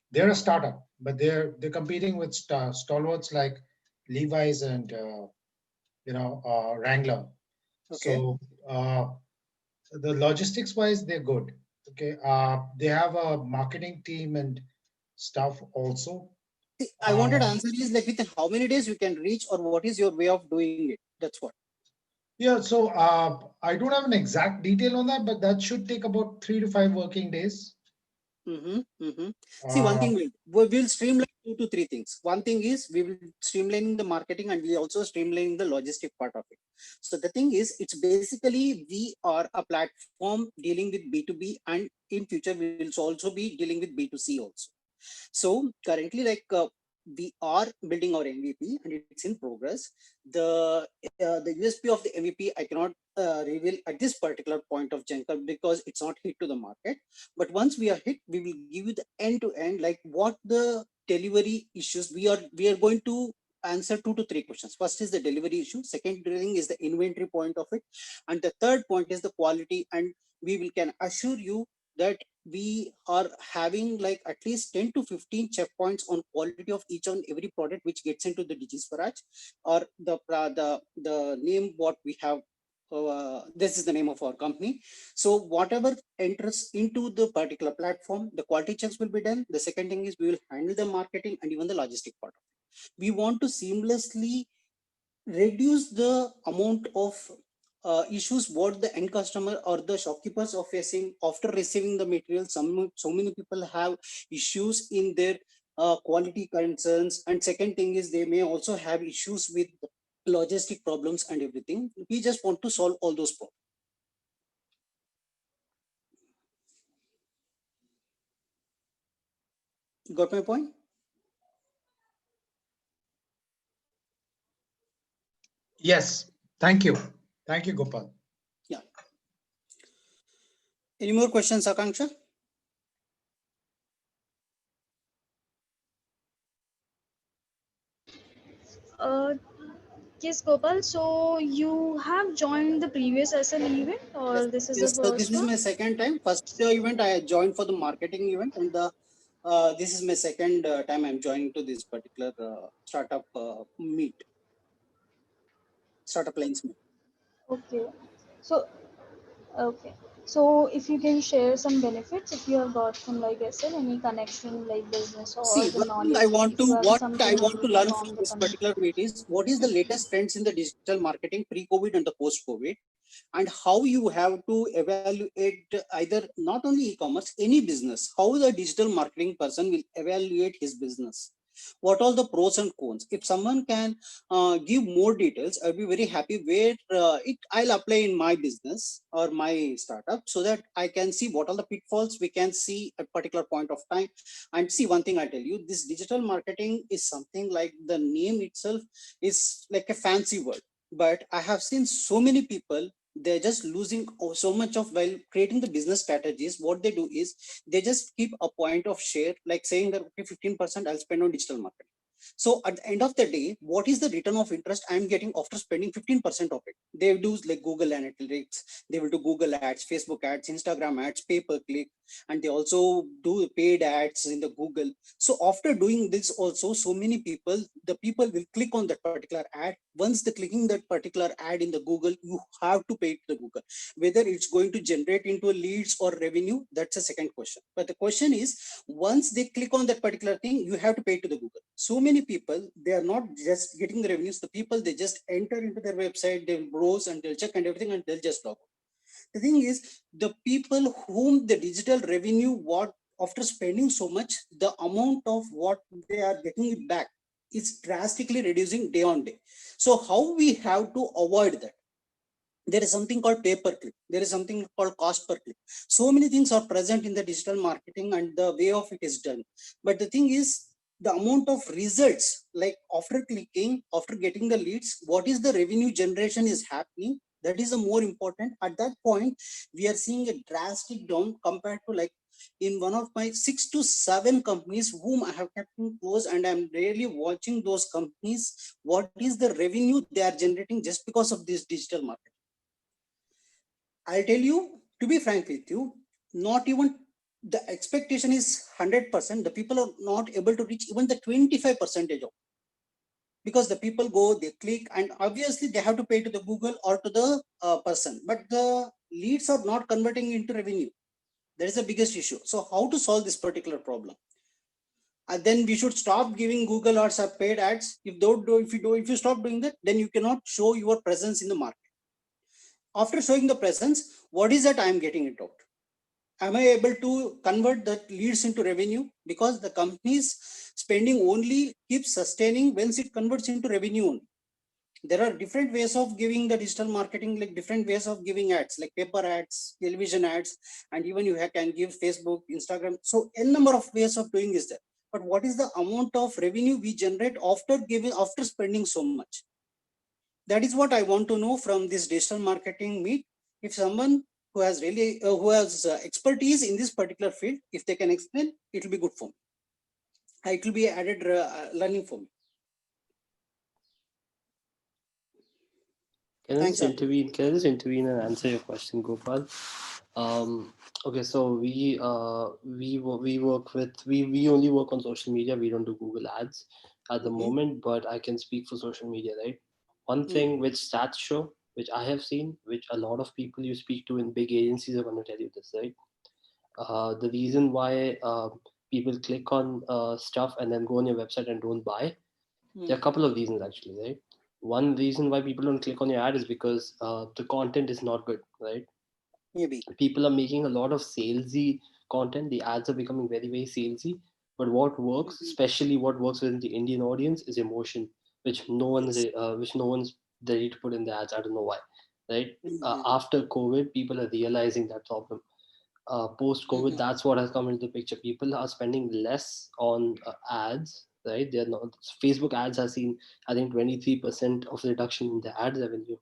They're a startup, but they're competing with stalwarts like Levi's and Wrangler. Okay. So the logistics wise, they're good. Okay, they have a marketing team and stuff also. See, I wanted Uh, answer is like within how many days you can reach, or what is your way of doing it? That's what. yeah, so I don't have an exact detail on that, but that should take about 3 to 5 working days. Mm-hmm, mm-hmm. See, one Uh, thing we'll streamline 2 to 3 things. One thing is we will streamlining the marketing, and we also streamlining the logistic part of it. So the thing is, it's basically we are a platform dealing with B2B, and in future we will also be dealing with B2C also. So currently, we are building our MVP and it's in progress. The USP of the MVP I cannot reveal at this particular point of juncture because it's not hit to the market. But once we are hit, we will give you the end to end, like what the delivery issues we are going to answer 2 to 3 questions. First is the delivery issue. Second thing is the inventory point of it, and the third point is the quality. And we will can assure you that we are having like at least 10 to 15 checkpoints on quality of each and every product which gets into the DigiSwaraj, or the name what we have. This is the name of our company. So whatever enters into the particular platform, the quality checks will be done. The second thing is we will handle the marketing and even the logistic part. We want to seamlessly reduce the amount of issues what the end customer or the shopkeepers are facing after receiving the material. So many people have issues in their quality concerns, and second thing is they may also have issues with logistic problems and everything. We just want to solve all those problems. Got my point? yes, thank you, Gopal. Yeah. Any more questions, Akanksha? Uh, yes, Gopal. So you have joined the previous SL event, Yes, or this is the yes. This first is one? my second time. First event I joined for the marketing event, and this is my second time I'm joining to this particular startup meet, StartupLanes meet. Okay. So okay. So if you can share some benefits, if you have got from like SL, any connection like business or See, the one thing I knowledge, like want if you to, have what I something want to learn from from the this community. particular meet is what is the latest trends in the digital marketing pre-COVID and the post-COVID, and how you have to evaluate either not only e-commerce, any business, how the digital marketing person will evaluate his business. What are the pros and cons? If someone can give more details, I'll be very happy where I'll apply in my business or my startup so that I can see what are the pitfalls we can see at particular point of time. And see, one thing I tell you, this digital marketing is something like the name itself is like a fancy word. But I have seen so many people, they're just losing so much of while creating the business strategies. What they do is they just keep a point of share, like saying that okay, 15% I'll spend on digital marketing. So at the end of the day, what is the return of interest I'm getting after spending 15% of it? They do like Google Analytics, they will do Google ads, Facebook ads, Instagram ads, pay per click, and they also do paid ads in the Google. So after doing this also, so many people, the people will click on that particular ad. Once they clicking that particular ad in the Google, you have to pay to the Google. Whether it's going to generate into leads or revenue, that's a second question. But the question is, once they click on that particular thing, you have to pay to the Google. So many people, they are not just getting the revenues. The people, they just enter into their website, they'll browse and they'll check and everything, and they'll just log out. The thing is, the people whom the digital revenue, what after spending so much, the amount of what they are getting it back, is drastically reducing day on day. So how we have to avoid that? There is something called pay per click. There is something called cost per click. So many things are present in the digital marketing and the way of it is done. But the thing is, the amount of results, like after clicking, after getting the leads, what is the revenue generation is happening? That is the more important. At that point, we are seeing a drastic down compared to, like, in one of my 6 to 7 companies whom I have kept in close, and I'm really watching those companies, what is the revenue they are generating just because of this digital marketing. I'll tell you, to be frank with you, not even the expectation is 100%. The people are not able to reach even the 25% of, because the people go, they click, and obviously they have to pay to the Google or to the person, but the leads are not converting into revenue. That is the biggest issue. So how to solve this particular problem? And then we should stop giving Google or some paid ads. If you stop doing that, then you cannot show your presence in the market. After showing the presence, what is that I am getting it out? Am I able to convert that leads into revenue? Because the company's spending only keeps sustaining once it converts into revenue only. There are different ways of giving the digital marketing, like different ways of giving ads, like paper ads, television ads, and even you can give Facebook, Instagram. So n number of ways of doing is there. But what is the amount of revenue we generate after spending so much? That is what I want to know from this digital marketing meet. If someone who has really expertise in this particular field, if they can explain, it will be good for me. It will be added learning for me. Can I Thanks, just sir. intervene? Can I just intervene and answer your question, Gopal? Okay, so we work with we only work on social media. We don't do Google ads at the moment, but I can speak for social media, right? One thing which stats show, which I have seen, which a lot of people you speak to in big agencies are going to tell you this, right? The reason why people click on stuff and then go on your website and don't buy, there are a couple of reasons actually, right? One reason why people don't click on your ad is because the content is not good, right? Maybe. People are making a lot of salesy content. The ads are becoming very, very salesy. But what works, especially what works within the Indian audience, is emotion, which no one's ready to put in the ads. I don't know why, right? After COVID, people are realizing that problem. Post COVID, that's what has come into the picture. People are spending less on ads, right? They're not. Facebook ads has seen, I think, 23% of reduction in the ad revenue,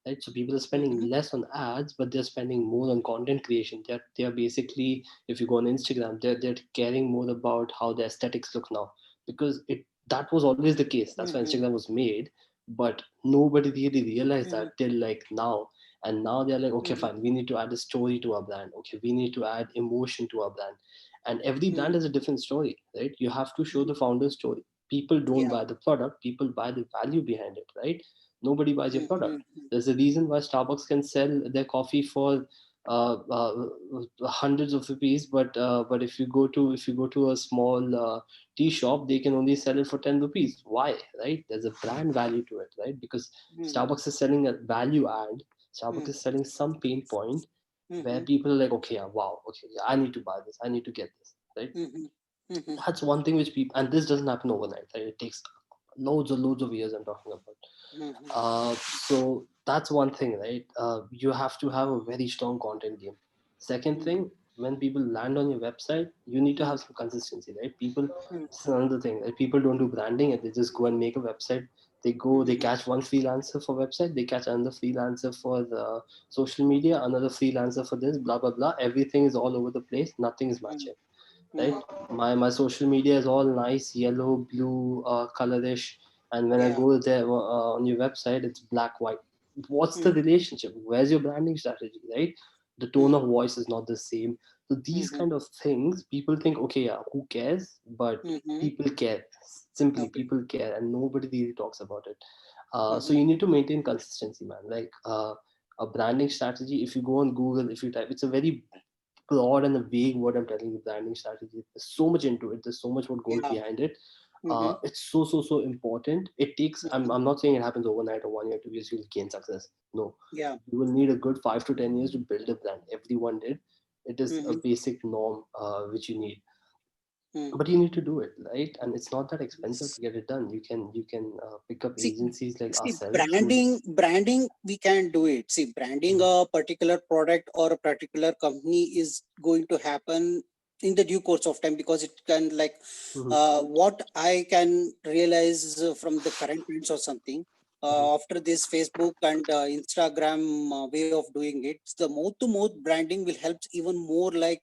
right? So people are spending less on ads, but they're spending more on content creation. They're basically, if you go on Instagram, they're caring more about how the aesthetics look now, because that was always the case. That's why Instagram was made, but nobody really realized that till like now. And now they're like, okay, fine, we need to add a story to our brand. Okay, we need to add emotion to our brand. And every brand has a different story, right? You have to show the founder's story. People don't buy the product, people buy the value behind it, right? Nobody buys your product. There's a reason why Starbucks can sell their coffee for hundreds of rupees, but if you go to a small tea shop, they can only sell it for 10 rupees. Why? Right? There's a brand value to it, right? Because Starbucks is selling a value add. Starbucks is selling some pain point where people are like, okay, yeah, wow, okay, yeah, I need to buy this, I need to get this, right? That's one thing which people, and this doesn't happen overnight, right? It takes loads of years I'm talking about. So that's one thing, right? You have to have a very strong content game. Second thing, when people land on your website, you need to have some consistency, right? People, this is another thing, right? People don't do branding and they just go and make a website. They catch one freelancer for website, they catch another freelancer for the social media, another freelancer for this, blah blah blah. Everything is all over the place. Nothing is matching, right? My social media is all nice, yellow, blue, colorish, and when I go there on your website, it's black, white. What's the relationship? Where's your branding strategy, right? The tone of voice is not the same. So these kind of things, people think, okay, yeah, who cares? But people care. Simply, people care, and nobody really talks about it. So you need to maintain consistency, man. Like a branding strategy. If you go on Google, if you type, it's a very broad and a vague word I'm telling you, branding strategy. There's so much into it. There's so much what goes behind it. It's so important. It takes. I'm not saying it happens overnight or 1 year, 2 years you'll gain success. No, you will need a good 5 to 10 years to build a brand. Everyone did. It is a basic norm which you need. but you need to do it, right? And it's not that expensive to get it done. You can pick up See, agencies like see, ourselves who. branding, we can do it. See, branding a particular product or a particular company is going to happen in the due course of time, because it can like what I can realize from the current trends or something. After this Facebook and Instagram way of doing it, the mouth to mouth branding will help even more, like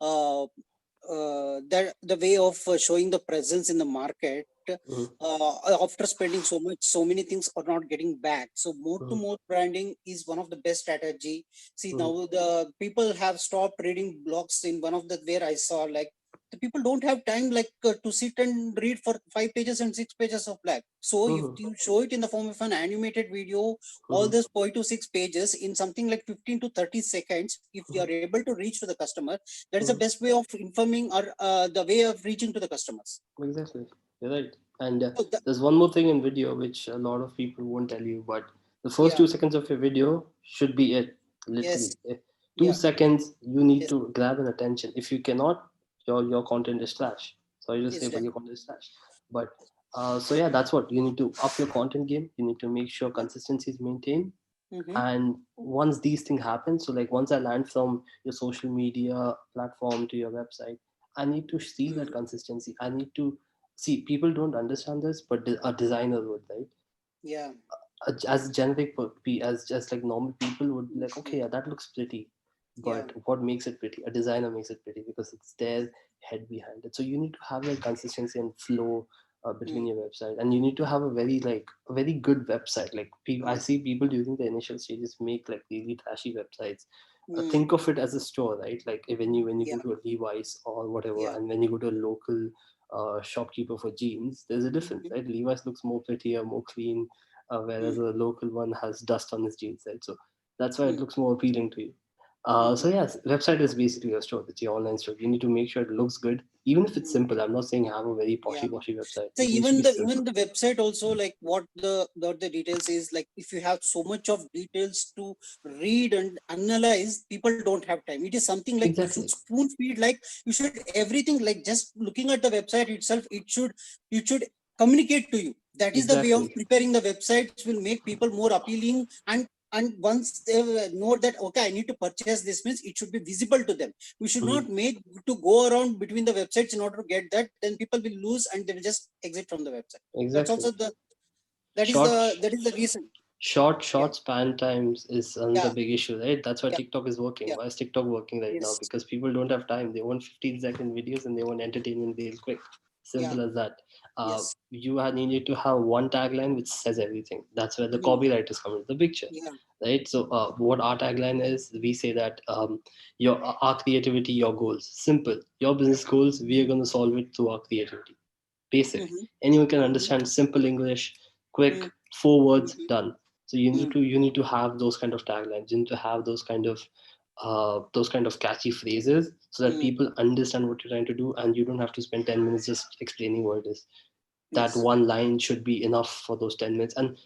uh, that the way of showing the presence in the market, after spending so many things are not getting back. So more to more branding is one of the best strategy. See, now the people have stopped reading blogs. In one of the where I saw, like, the people don't have time, like, to sit and read for 5 pages and 6 pages of black. So if you show it in the form of an animated video, all those 5 to 6 pages in something like 15 to 30 seconds, if you are able to reach to the customer, that is the best way of informing, or the way of reaching to the customers. Exactly, you're right. And So there's one more thing in video which a lot of people won't tell you, but the first yeah, 2 seconds of your video should be it. yes, Literally, two yeah, seconds you need yes, to grab an attention. If you cannot, your content is trash. Sorry to is say, but done. your content is trash. But so yeah, that's what you need to up your content game. You need to make sure consistency is maintained. Mm-hmm. And once these things happen, so like once I land from your social media platform to your website, I need to see that consistency. I need to see, people don't understand this, but a designer would, right? Yeah, As generic as just like normal people would be like, okay, yeah, that looks pretty, yeah, but what makes it pretty? A designer makes it pretty because it's their head behind it. So you need to have that consistency and flow between your website, and you need to have a very good website. Like people, I see people during the initial stages make like really trashy websites. Think of it as a store, right? Like when you yeah, go to a Levi's or whatever, yeah, and when you go to a local shopkeeper for jeans, there's a difference, right? Levi's looks more prettier, more clean, whereas a local one has dust on his jeans, right? So that's why it looks more appealing to you. So yes, website is basically a store. It's your online store. You need to make sure it looks good, even if it's simple. I'm not saying have a very yeah. poshy website. So It needs to be even simple. the website also, like, what the details is, like, if you have so much of details to read and analyze, people don't have time. It is something like you should Exactly. spoon feed, like you should everything, like just looking at the website itself, it should communicate to you. That is the way of Exactly. preparing the websites will make people more appealing, and once they know that, okay, I need to purchase this, means it should be visible to them. We should Mhm. not make to go around between the websites in order to get that. Then people will lose and they will just exit from the website. That's Exactly. also the Short that is the reason. Yeah, short span times is another yeah, big issue, right? That's why yeah, TikTok is working. yeah. Why is TikTok working right now? Yes, Because people don't have time. They want 15-second videos and they want entertainment real quick. yeah, Simple as that. yes, You need to have one tagline which says everything. That's where the mhm, copywriters come into the picture, yeah, right? So what our tagline is, we say that your our creativity, your goals. Simple. Your business goals, we are going to solve it through our creativity. Basic. mhm, Anyone can mhm, understand simple English, quick, mhm, 4 words, mhm, done. So you need to have those kind of taglines. You need to have those kind of catchy phrases so that mhm, people understand what you're trying to do, and you don't have to spend 10 minutes just explaining what it is. That yes. one line should be enough for those 10 minutes, and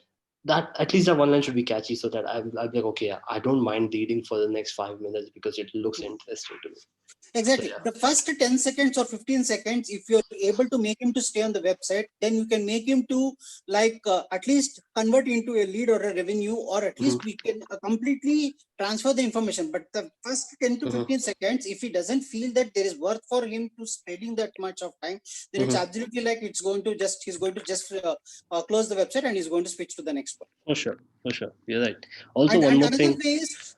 that at least that one line should be catchy so that I'll be like, okay, I don't mind reading for the next 5 minutes because it looks interesting to me. So Exactly. yeah. The first 10 seconds or 15 seconds, if you're able to make him to stay on the website, then you can make him to, like, at least convert into a lead or a revenue, or at Mhm, least we can completely transfer the information. But the first 10 to mhm, 15 seconds, if he doesn't feel that there is worth for him to spending that much of time, then it's mhm. absolutely like he's going to just close the website and he's going to switch to the next one. For sure, for sure. You're right. Also, one And more another thing. way is,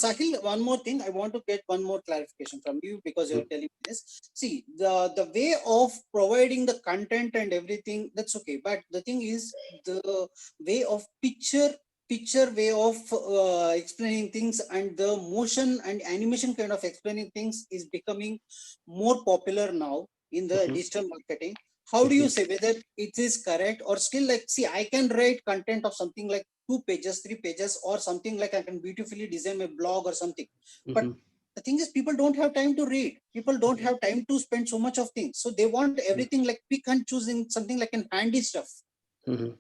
Sahil, one more thing. I want to get one more clarification from you, because you're Mhm, telling me this. See, the way of providing the content and everything, that's okay. But the thing is, the way of picture way of explaining things, and the motion and animation kind of explaining things is becoming more popular now in the mhm, digital marketing. How do you mhm, say whether it is correct, or still, like, see, I can write content of something like 2 pages, 3 pages, or something like I can beautifully design my blog or something. But mhm, the thing is, people don't have time to read. People don't have time to spend so much of things. So they want everything like pick and choose in something like an handy stuff. mhm.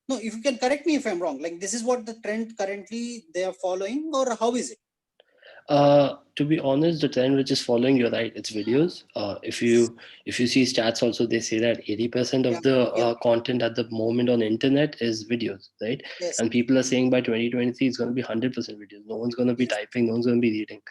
No, if you can correct me if I'm wrong. Like, this is what the trend currently they are following, or how is it? To be honest, the trend which is following, you're right, it's videos. If you see stats also, they say that 80% Yeah, of the yeah, content at the moment on internet is videos, right? yes, And people are saying by 2023 it's going to be 100% videos. No one's going to be yes, typing, no one's going to be reading,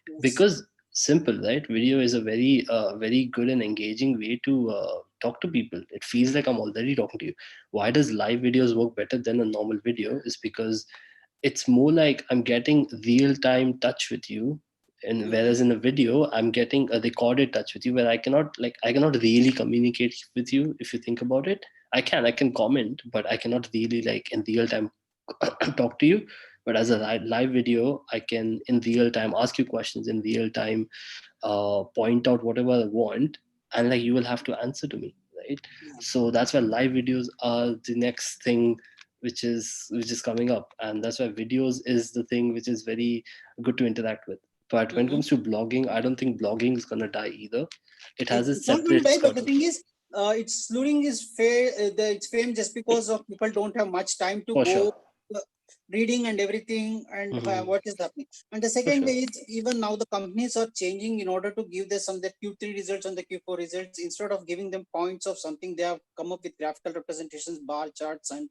yes. because simple, right? Video is a very good and engaging way to talk to people. It feels like I'm already talking to you. Why does live videos work better than a normal video? Is because it's more like I'm getting real time touch with you, and Mm-hmm. whereas in a video I'm getting a recorded touch with you, where I cannot really communicate with you. If you think about it, I can comment, but I cannot really like in real time talk to you. But as a live video, I can in real time ask you questions in real time, point out whatever I want, and like you will have to answer to me, right? Yeah, So that's why live videos are the next thing which is coming up, and that's why videos is the thing which is very good to interact with. But when it mm-hmm. comes to blogging, I don't think blogging is gonna die either. It has its It's not going to separate die, but sort the of. thing is, it's losing its fame just because of people don't have much time to For go sure. reading and everything and Hmm. what is happening. And the For second sure. way is even now the companies are changing in order to give them some the Q3 results and the Q4 results. Instead of giving them points of something, they have come up with graphical representations, bar charts, and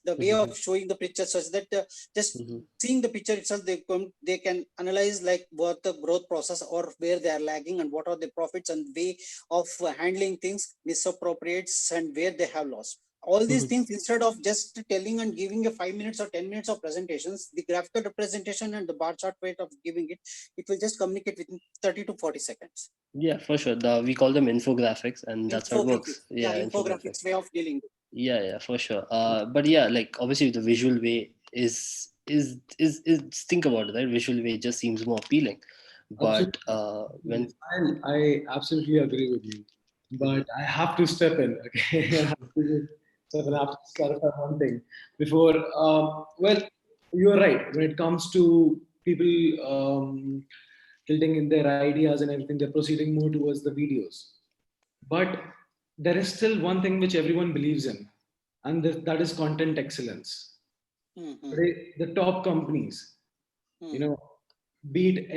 the way Hmm. of showing the picture such that just Hmm. seeing the picture itself, they can analyze like what the growth process or where they are lagging and what are the profits and way of handling things misappropriates and where they have lost all these Hmm. things. Instead of just telling and giving a 5 minutes or 10 minutes of presentations, the graphical representation and the bar chart way of giving it will just communicate within 30 to 40 seconds. Yeah, for sure. We call them infographics, and that's how it Infographics, works. yeah, Yeah, infographics. infographics way of dealing with. Yeah, for sure. But yeah, like obviously the visual way is think about it, right? Visual way just seems more appealing. But Absolutely. when I absolutely agree with you, but I have to step in. Okay, I have to step in. I have to clarify one thing before. Well, you're right. When it comes to people tilting in their ideas and everything, they're proceeding more towards the videos. But there is still one thing which everyone believes in, and that is content excellence. Mm-hmm. Today, the top companies, you Mm-hmm. know, be it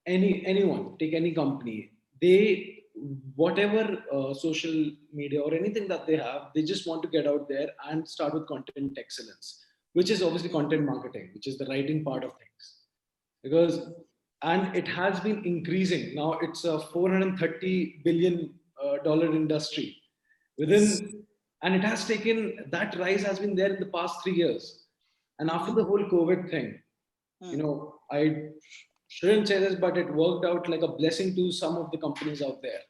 anyone, take any company, they whatever social media or anything that they have, they just want to get out there and start with content excellence, which is obviously content marketing, which is the writing part of things. Because and it has been increasing. Now it's a 430 billion dollar industry Yes. within, and it has taken that rise has been there in the past 3 years. And after Mm-hmm. the whole COVID thing, Mm-hmm. I shouldn't say this, but it worked out like a blessing to some of the companies out there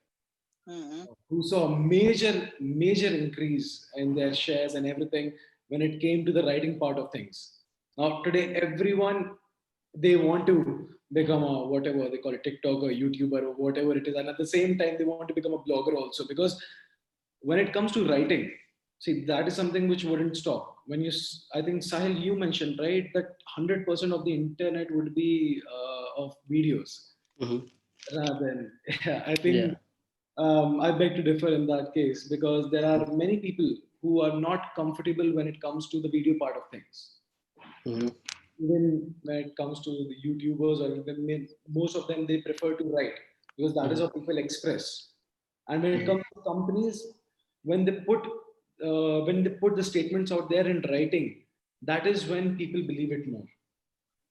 Mm-hmm. who saw a major increase in their shares and everything when it came to the writing part of things. Now today, everyone they want to become a whatever they call it, TikTok or YouTuber or whatever it is, and at the same time they want to become a blogger also, because when it comes to writing, see that is something which wouldn't stop. I think Sahil, you mentioned right that 100% of the internet would be of videos Mhm. rather than I Yeah. think I beg to differ in that case, because there are many people who are not comfortable when it comes to the video part of things. You Mhm. know, even when it comes to the YouTubers or even most of them, they prefer to write because that is Mhm. how people express. And when it Mhm. comes to companies, when they put the statements out there in writing, that is when people believe it more.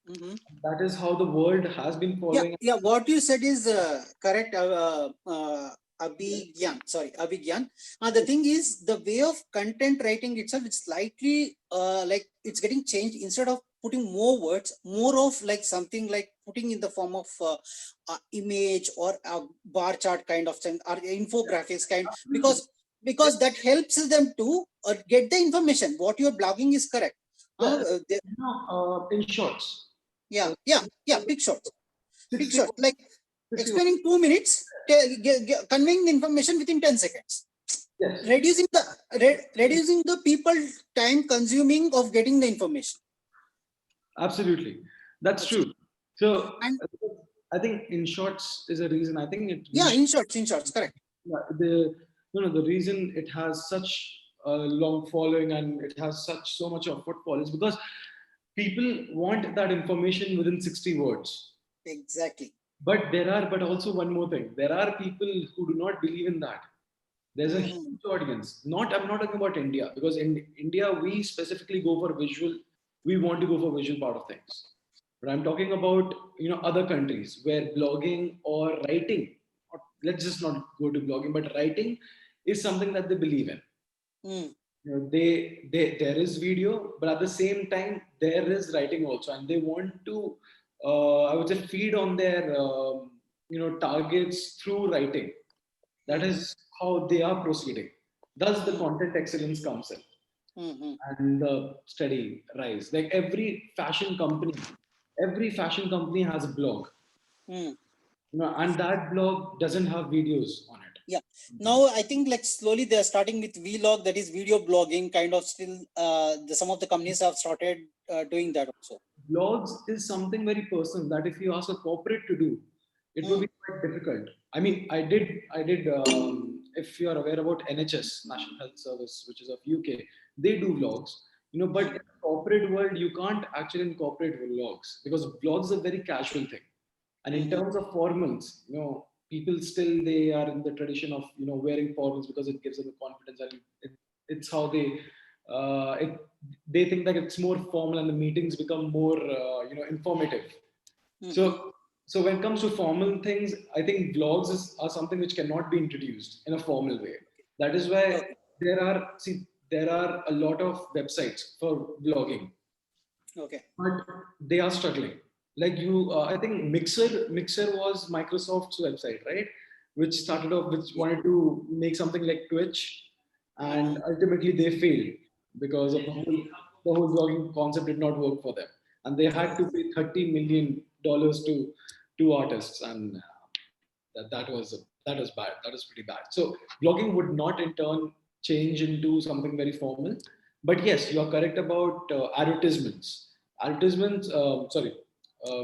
Mm-hmm. That is how the world has been Yeah, following. yeah. What you said is correct, Abhigyan. Sorry, Abhigyan. The thing is, the way of content writing itself is slightly like it's getting changed. Instead of putting more words, more of like something like putting in the form of image or a bar chart kind of thing or infographics kind, Absolutely. because that helps them to get the information. What you're blogging is correct. Yeah, They, in shorts, yeah, uh, yeah, yeah. Big shots. Big 60, shot, like 60. explaining 2 minutes, conveying the information within 10 seconds, Yes, reducing the people time consuming of getting the information. absolutely. That's That's it. true. So And I think in shorts is a reason. I think it yeah, reached in shorts, correct. the the reason it has such a long following and it has such so much of footfall is because people want that information within 60 words. Exactly. But also one more thing. There are people who do not believe in that. There's a huge audience. I'm not talking about India, because in India we specifically go for visual. We want to go for visual part of things. But I'm talking about other countries where blogging or writing, or let's just not go to blogging, but writing is something that they believe in. Mm. They there is video, but at the same time there is writing also, and they want to I would say feed on their targets through writing. That is how they are proceeding. Thus the content excellence comes in, Mm-hmm. and the steady rise. Like every fashion company has a blog, Mm. and that blog doesn't have videos on it. Yeah. Now I think like slowly they are starting with vlog, that is video blogging kind of. Still, some of the companies have started doing that also. Blogs is something very personal that if you ask a corporate to do, it would be quite difficult. I mean, I did. If you are aware about NHS, National Health Service, which is of UK, they do vlogs. But in the corporate world, you can't actually incorporate vlogs because vlogs are a very casual thing. And in terms of formals, people still they are in the tradition of wearing formals because it gives them the confidence, and it's how they think that it's more formal and the meetings become more informative. So when it comes to formal things, I think are something which cannot be introduced in a formal way. That is why there are a lot of websites for blogging, Okay. but they are struggling. Like I think Mixer was Microsoft's website, right? Which started off, which wanted to make something like Twitch, and ultimately they failed because of the whole blogging concept did not work for them, and they had to pay $30 million to artists, and that was bad. That was pretty bad. So blogging would not in turn change into something very formal. But yes, you are correct about advertisements. Advertisements, sorry,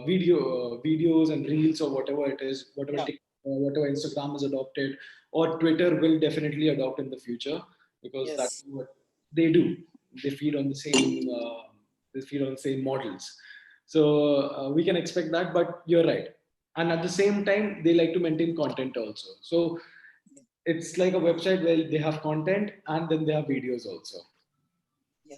videos and reels or whatever it is, whatever Instagram has adopted, or Twitter will definitely adopt in the future, because that's what they do. They feed on the same. They feed on the same models. So we can expect that. But you're right, and at the same time they like to maintain content also. So it's like a website where they have content and then they have videos also. Yeah,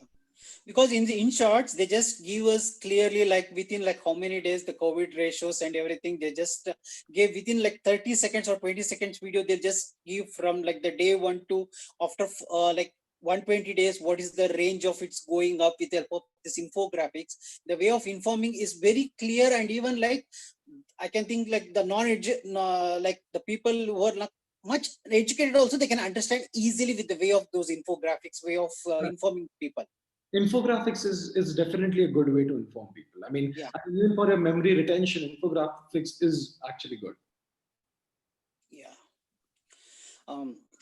because in shorts they just give us clearly like within like how many days the COVID ratios and everything. They just give within like 30 seconds or 20 seconds video. They just give from like the day 1 to after like 120 days, what is the range of it's going up with the help of this infographics. The way of informing is very clear, and even like I can think like the like the people who are not much educated also, they can understand easily with the way of those infographics, way of informing people. Infographics is definitely a good way to inform people. I mean, even for a memory retention, infographics is actually good. Yeah.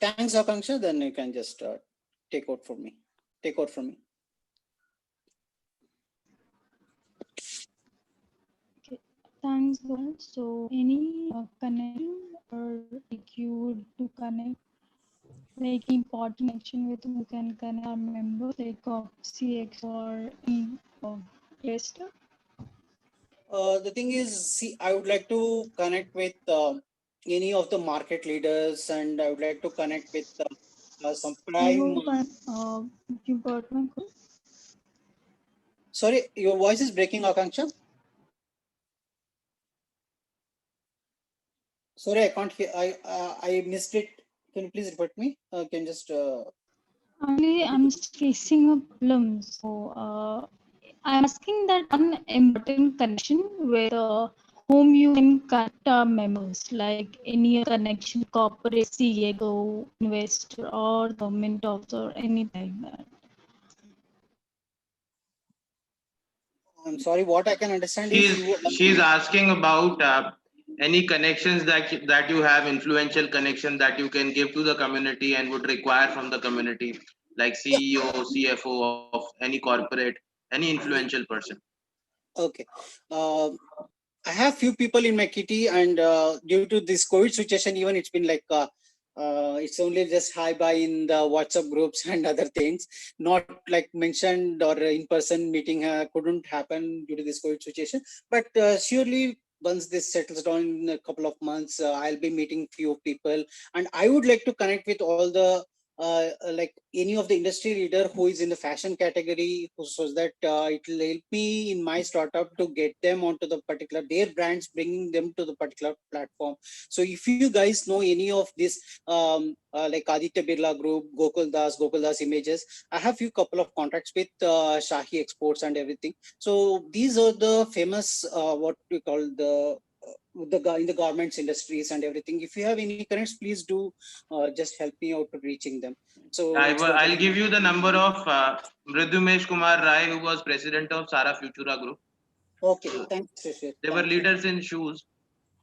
Thanks, Akansha. Then you can just take out from me. Okay, thanks, Gaurav. So, any connection or like you would to connect, like important connection with who can connect our members, like of CX or investor? The thing is, see, I would like to connect with any of the market leaders, and I would like to connect with some I prime. hope you got my question. Sorry, your voice is breaking, Akansha. Sorry, I can't hear. I missed it. Can you please repeat me? Can you just. Actually, I'm facing a problem. So, I'm asking that one important connection with whom you can connect our members, like any connection, corporate CEO, investor, or government officer, anything like that. I'm sorry. What I can understand is you. She's asking about any connections that you have, influential connection that you can give to the community and would require from the community, like CEO, CFO of any corporate, any influential person. Okay. I have few people in my kitty, and due to this COVID situation, even it's been like it's only just hi bye in the WhatsApp groups and other things. Not like mentioned or in person meeting couldn't happen due to this COVID situation. But surely once this settles down in a couple of months, I'll be meeting few people, and I would like to connect with all the like any of the industry leader who is in the fashion category, so that it will help me in my startup to get them onto the particular their brands, bringing them to the particular platform. So if you guys know any of this, like Aditya Birla Group, Gokul Das Images, I have few couple of contacts with Shahi Exports and everything. So these are the famous what we call in the garments industries and everything. If you have any connects, please do just help me out to reaching them. So it's going to I'll be give you the number of Mridumesh Kumar Rai, who was president of Sara Futura Group. okay. So Thanks, Shishir. they were Thank you. leaders in shoes.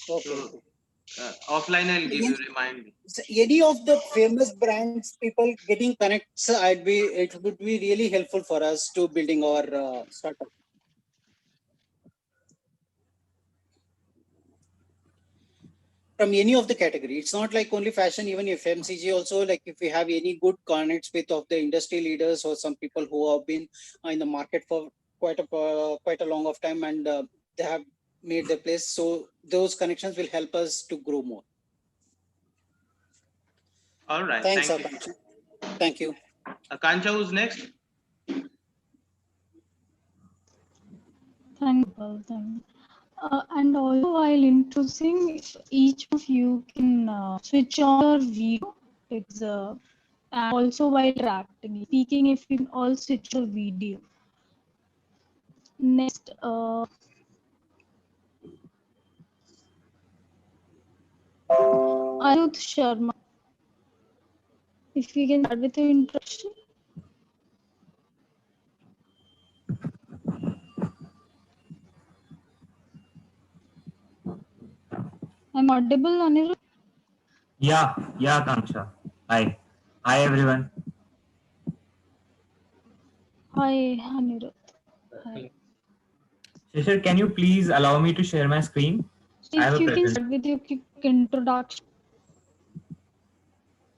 Okay. So offline, I'll give you, remind me. So any of the famous brands, people getting connects, it would be really helpful for us to building our startup. From any of the category. It's not like only fashion, even FMCG also. Like if we have any good connects with of the industry leaders or some people who have been in the market for quite a long of time, and they have made their place. So those connections will help us to grow more. All right. Thanks, Thank you. Akansha. Thank you. Akansha, who's next? Thank you. And also while introducing, if each of you can switch on your video, it's and also while interacting, speaking, if you can all switch your video. Next, Ayuth Sharma, if we can start with your introduction. I'm audible, Anirudh? Yeah, Akansha. Hi. Hi, everyone. Hi, Anirudh. Hi. Shishir, can you please allow me to share my screen? So if you can start with your quick introduction.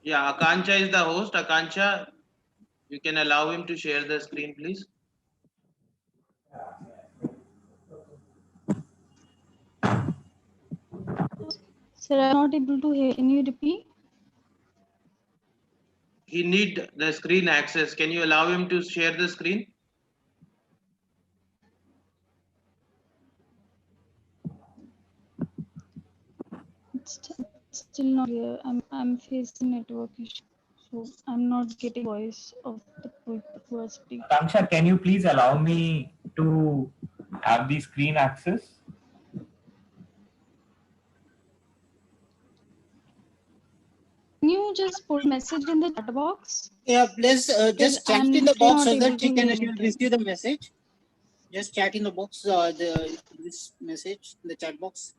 Yeah, Akansha is the host. Akansha, you can allow him to share the screen, please. Sir, I'm not able to hear. Can you repeat? He need the screen access. Can you allow him to share the screen? It's still not here. I'm facing network issue, so I'm not getting voice of the who speaking. Akansha, can you please allow me to have the screen access? Can you just put message in the chat box? Yeah, please just chat I'm in the still box not so able that to hear you'll anything. receive the message. Just chat in the box, this message in the chat box.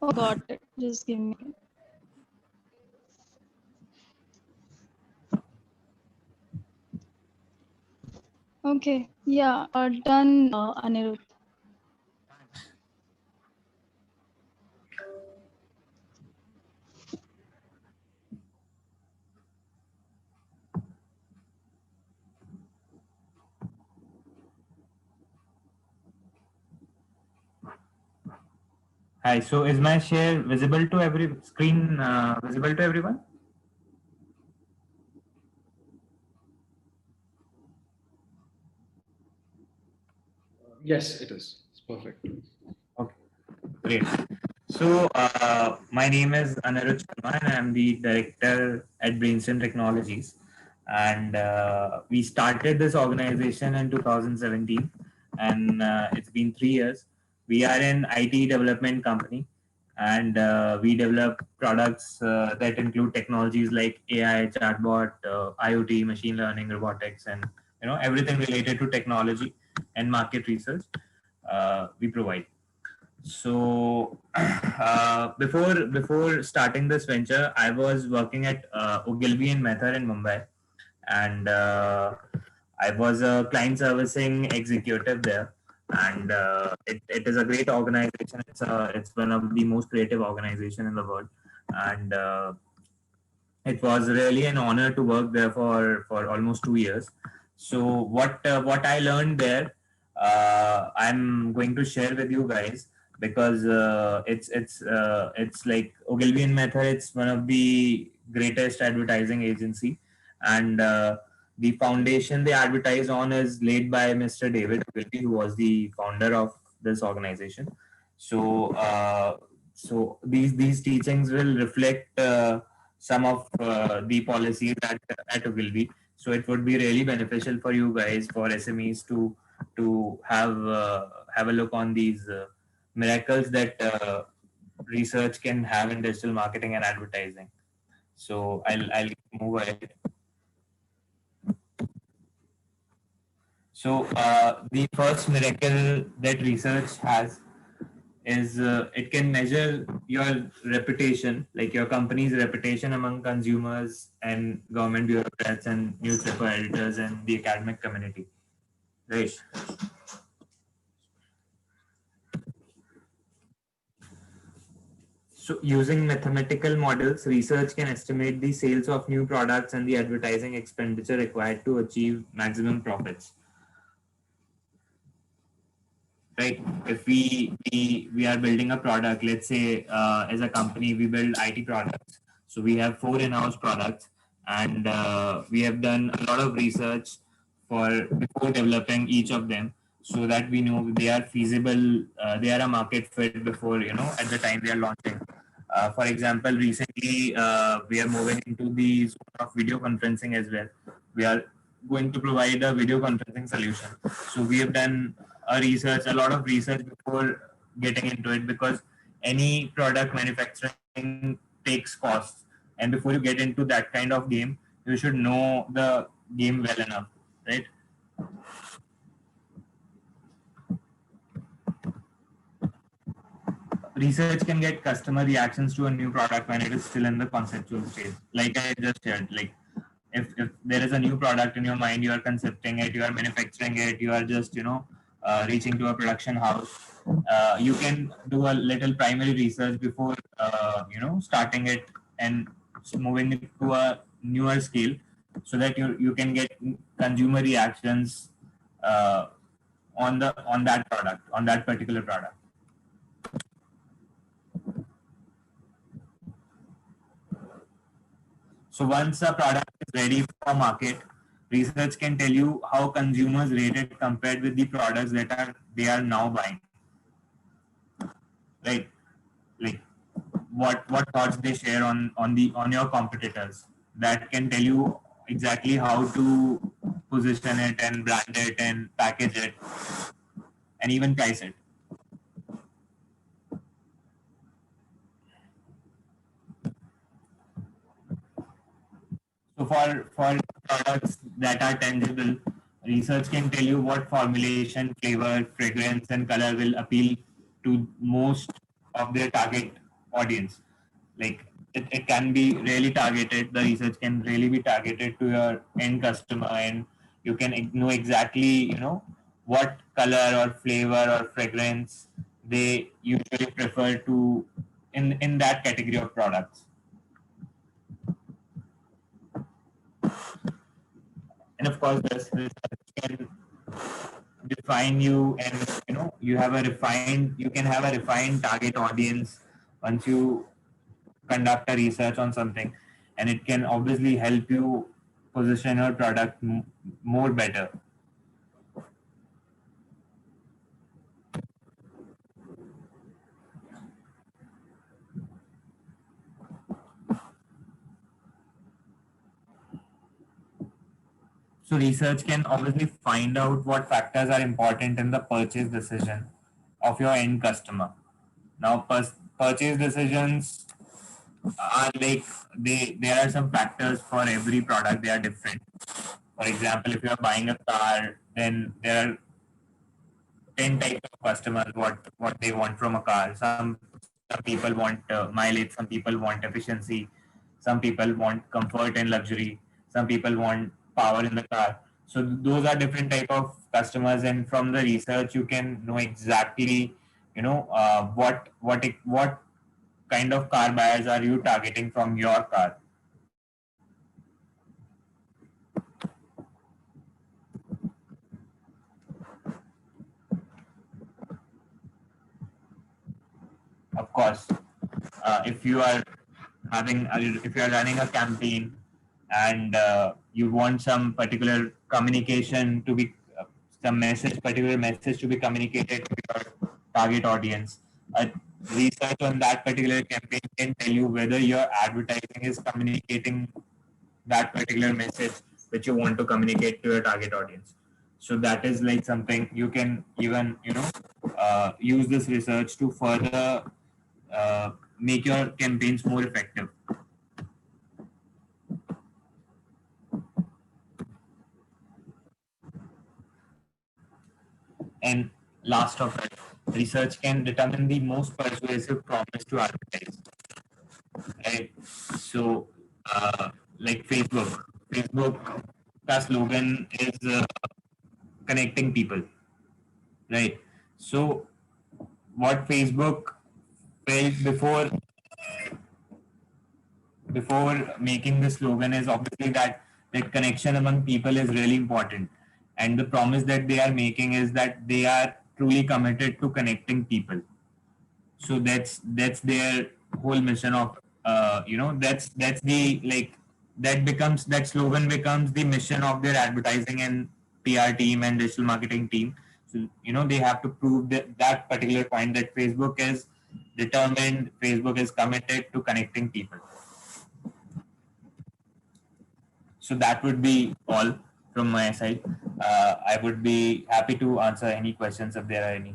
Oh, got it. Just give me. Okay. Yeah. Done, Anirudh. Hi. So is my share visible to every screen? Visible to everyone? Yes, it is. It's perfect. Okay. Great. So my name is Anirudh Sharma, and I'm the director at Brainstem Technologies. And we started this organization in 2017, and it's been 3 years. We are an IT development company, and we develop products that include technologies like AI, chatbot, IoT, machine learning, robotics, and everything related to technology and market research. We provide. So before starting this venture, I was working at Ogilvy and Mehta in Mumbai, and I was a client servicing executive there. And it is a great organization. It's one of the most creative organization in the world, and it was really an honor to work there for almost 2 years. So what I learned there, I'm going to share with you guys, because it's like Ogilvy Method. It's one of the greatest advertising agency, and the foundation they advertise on is laid by Mr. David Ogilvy, who was the founder of this organization. So so these teachings will reflect some of the policies at Ogilvy. So it would be really beneficial for you guys, for SMEs, to have a look on these miracles that research can have in digital marketing and advertising. So I'll move ahead. So the first miracle that research has is it can measure your reputation, like your company's reputation among consumers and government bureaucrats and newspaper editors and the academic community. Right. So using mathematical models, research can estimate the sales of new products and the advertising expenditure required to achieve maximum profits. Right. If we are building a product, let's say as a company we build IT products. So we have 4 in-house products, and we have done a lot of research for before developing each of them, so that we know they are feasible, they are a market fit before, at the time we are launching. For example, recently we are moving into the zone of video conferencing as well. We are going to provide a video conferencing solution. So we have done a lot of research before getting into it, because any product manufacturing takes costs, and before you get into that kind of game, you should know the game well enough, right? Research can get customer reactions to a new product when it is still in the conceptual stage. Like I just shared, like if there is a new product in your mind, you are concepting it, you are manufacturing it, you are just reaching to a production house. You can do a little primary research before starting it and moving it to a newer scale, so that you can get consumer reactions on that product, on that particular product. So once a product is ready for market, research can tell you how consumers rate it compared with the products that they are now buying. Right? Like what thoughts they share on your competitors. That can tell you exactly how to position it and brand it and package it and even price it. So for products that are tangible, research can tell you what formulation, flavor, fragrance, and color will appeal to most of their target audience. Like it can be really targeted. The research can really be targeted to your end customer, and you can know exactly what color or flavor or fragrance they usually prefer to in that category of products. And of course this can define you, and you can have a refined target audience once you conduct a research on something, and it can obviously help you position your product more better. So research can obviously find out what factors are important in the purchase decision of your end customer. Now, purchase decisions are like there are some factors for every product. They are different. For example, if you are buying a car, then there are 10 types of customers what they want from a car. Some people want mileage, some people want efficiency, some people want comfort and luxury, some people want power in the car. So those are different type of customers, and from the research you can know exactly what kind of car buyers are you targeting from your car. of course, if you are if you are running a campaign and you want some particular communication to be particular message to be communicated to your target audience, research on that particular campaign can tell you whether your advertising is communicating that particular message which you want to communicate to your target audience. So that is like something you can even use this research to further make your campaigns more effective. And last of it, research can determine the most persuasive promise to advertise. Right? So, like Facebook, the slogan is connecting people. Right? So, what Facebook felt before making the slogan is obviously that connection among people is really important, and the promise that they are making is that they are truly committed to connecting people. So that's their whole mission of that's the like that slogan becomes the mission of their advertising and PR team and digital marketing team. So they have to prove that particular point that Facebook is determined, Facebook is committed to connecting people. So that would be all from my side. I would be happy to answer any questions if there are any.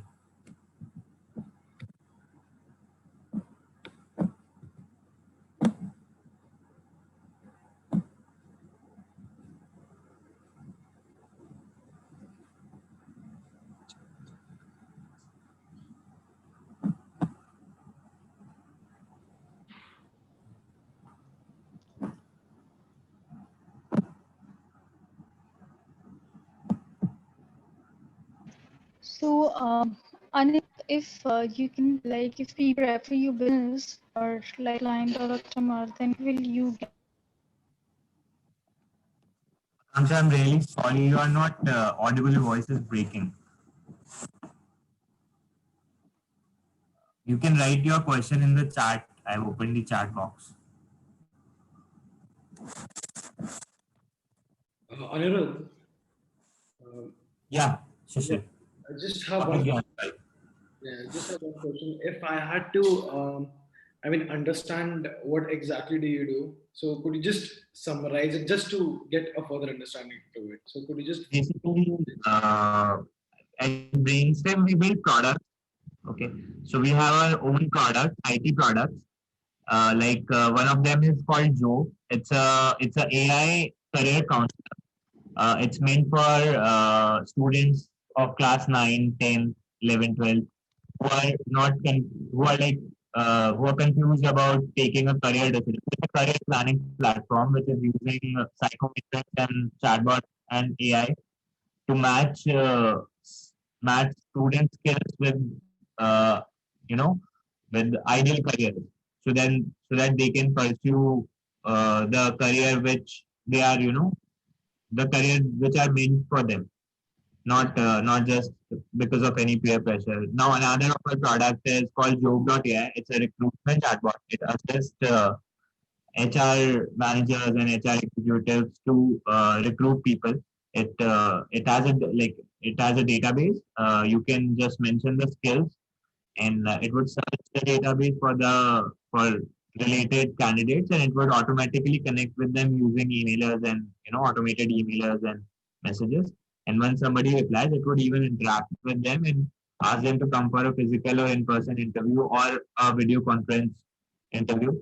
So, Anik, if you can, like, if people refer your business or like client or customer, then will you get Akansha, I'm really sorry, you are not audible, your voice is breaking. You can write your question in the chat. I've opened the chat box. Anirudh, Yeah, Shishir. I just have one. Yeah, just have one question. If I had to, understand what exactly do you do? So could you just summarize it, just to get a further understanding to it? So could you just Basically, at Brainstem, we build products. Okay, so we have our own products, IT products. One of them is called Joe. It's a AI career counselor. It's meant for students of class 9, 10, 11, 12 who are not who are like who are confused about taking a career decision. It's a career planning platform which is using psychometrics and chatbot and AI to match student skills with you know with ideal careers. So that they can pursue the career which they are the career which are meant for them, not just because of any peer pressure. Now another of our product is called Job.ai. It's a recruitment chatbot. It assists HR managers and HR executives to recruit people. It has a database. You can just mention the skills, and it would search the database for related candidates, and it would automatically connect with them using emailers and automated emailers and messages. And when somebody replies, it would even interact with them and ask them to come for a physical or in-person interview or a video conference interview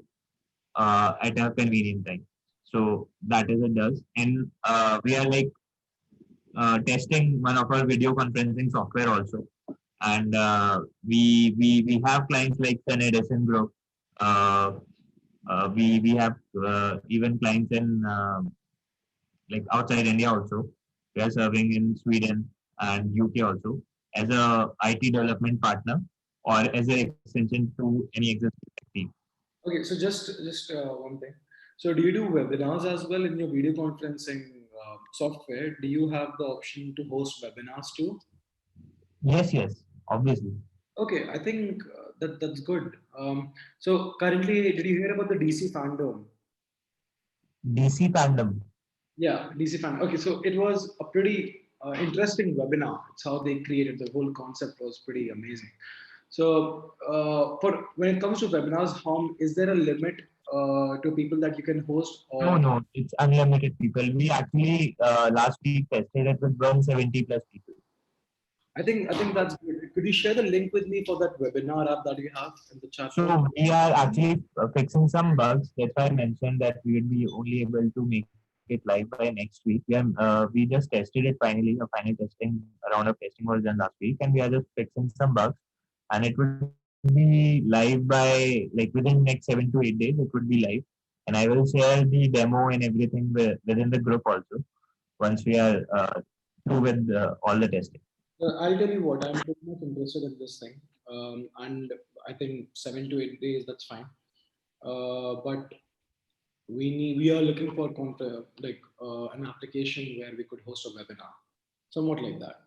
at a convenient time. So that is it does. And we are like testing one of our video conferencing software also. And we have clients like Sun Edison Group. We have even clients in like outside India also. We are serving in Sweden and UK also as a IT development partner or as an extension to any existing team. Okay, so just one thing. So do you do webinars as well in your video conferencing software? Do you have the option to host webinars too? Yes, obviously. Okay, I think That's good. So currently, did you hear about the DC fandom? DC fandom. Yeah, DC fandom. Okay, so it was a pretty interesting webinar. It's how they created the whole concept was pretty amazing. So for when it comes to webinars, is there a limit to people that you can host? No, Or no, it's unlimited people. We actually last week tested it with 170 plus people. I think that's good. Could you share the link with me for that webinar app that you have in the chat room? So we are actually fixing some bugs. That's why I mentioned that we would be only able to make it live by next week. We just tested it finally. A final testing round of testing was done last week, and we are just fixing some bugs. And it would be live by like within next 7 to 8 days. It would be live, and I will share the demo and everything within the group also once we are through with all the testing. I'll tell you what, I'm pretty much interested in this thing. And I think 7 to 8 days, that's fine. But we are looking for an application where we could host a webinar, somewhat like that.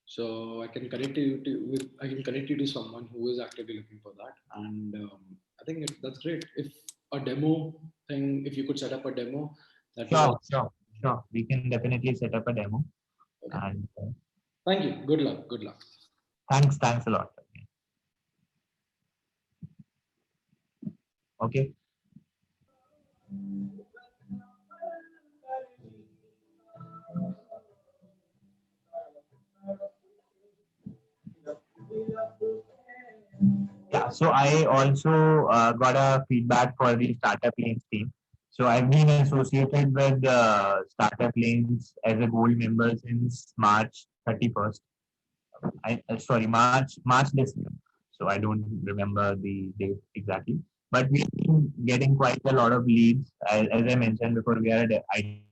So I can connect you to someone who is actively looking for that. And I think that's great. If a demo thing, if you could set up a demo, that Sure, sure, sure. We can definitely set up a demo. okay. And Thank you. Good luck. Good luck. thanks a lot. Okay. Yeah, so I also got a feedback for the Startup Lanes team. So I've been associated with Startup Lanes as a gold member since March 31st. Sorry, March this year. So I don't remember the date exactly. But we've been getting quite a lot of leads. As I mentioned before, we are an IT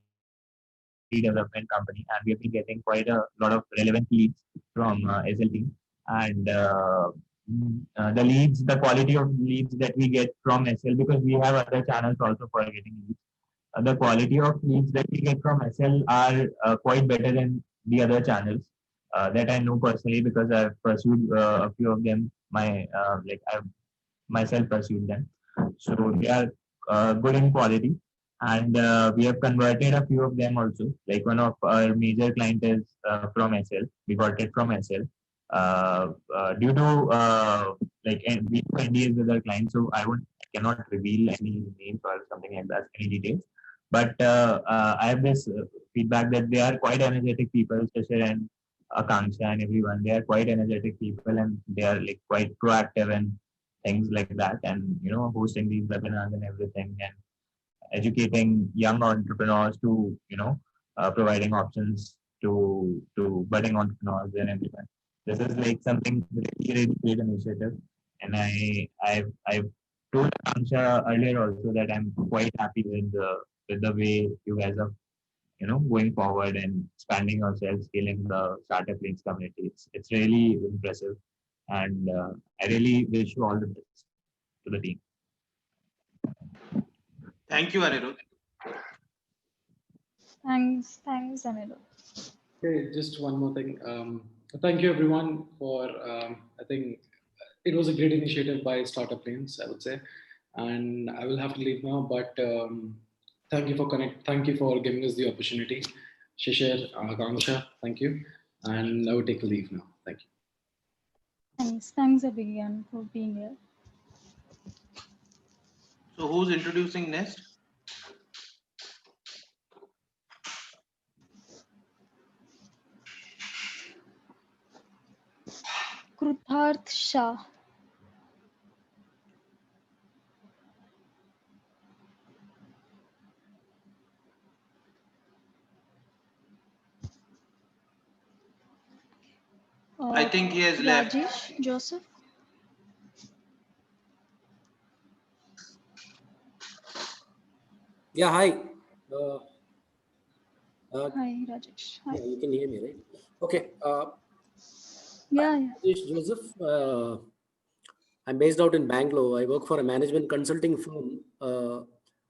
development company, and we have been getting quite a lot of relevant leads from SL team. And the quality of leads that we get from SL, because we have other channels also for getting leads. The quality of leads that we get from SL are quite better than the other channels that I know personally, because I've pursued a few of them. I've myself pursued them. So they are good in quality, and we have converted a few of them also. Like one of our major client is from SL. We got it from SL. Due to we do NDAs with our clients, so cannot reveal any names or something like that, any details. But I have this feedback that they are quite energetic people, especially and Akansha and everyone. They are quite energetic people, and they are like quite proactive and things like that, and hosting these webinars and everything, and educating young entrepreneurs to providing options to budding entrepreneurs and everything. This is like something really great initiative, and I've told Akansha earlier also that I'm quite happy with the way you guys are going forward and expanding yourself, scaling the Startup Links community. It's really impressive, and I really wish you all the best to the team. Thank you, Anirudh. Thanks, Anirudh. Okay, just one more thing. Thank you everyone for, I think it was a great initiative by StartupLanes, I would say. And I will have to leave now, but thank you for giving us the opportunity. Shishir, Akansha, thank you. And I will take a leave now. Thank you. Thanks Abhigyan for being here. So who's introducing next? Krutharth Shah. I think he has left. Rajesh Joseph. Yeah, hi. Hi, Rajesh. Hi. Yeah, you can hear me, right? Okay. Yeah. Rajesh Joseph. I'm based out in Bangalore. I work for a management consulting firm.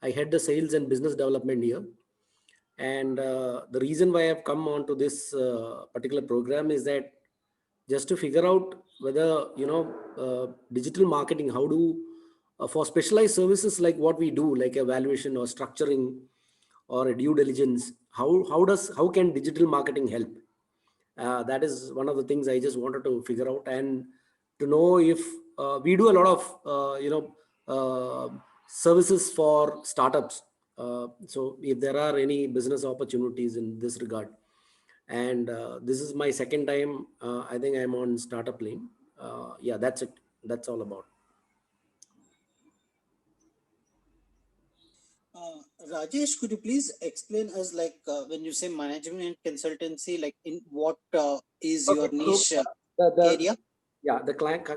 I head the sales and business development here. And the reason why I've come on to this particular program is that just to figure out whether, digital marketing, how do, for specialized services like what we do, like evaluation or structuring or a due diligence, how can digital marketing help? That is one of the things I just wanted to figure out, and to know if we do a lot of services for startups. So if there are any business opportunities in this regard, and this is my second time. I think I'm on Startup Lane. Yeah, that's it. That's all about. Rajesh, could you please explain us, like, when you say management consultancy, like in what is your Okay, so niche the area? yeah, the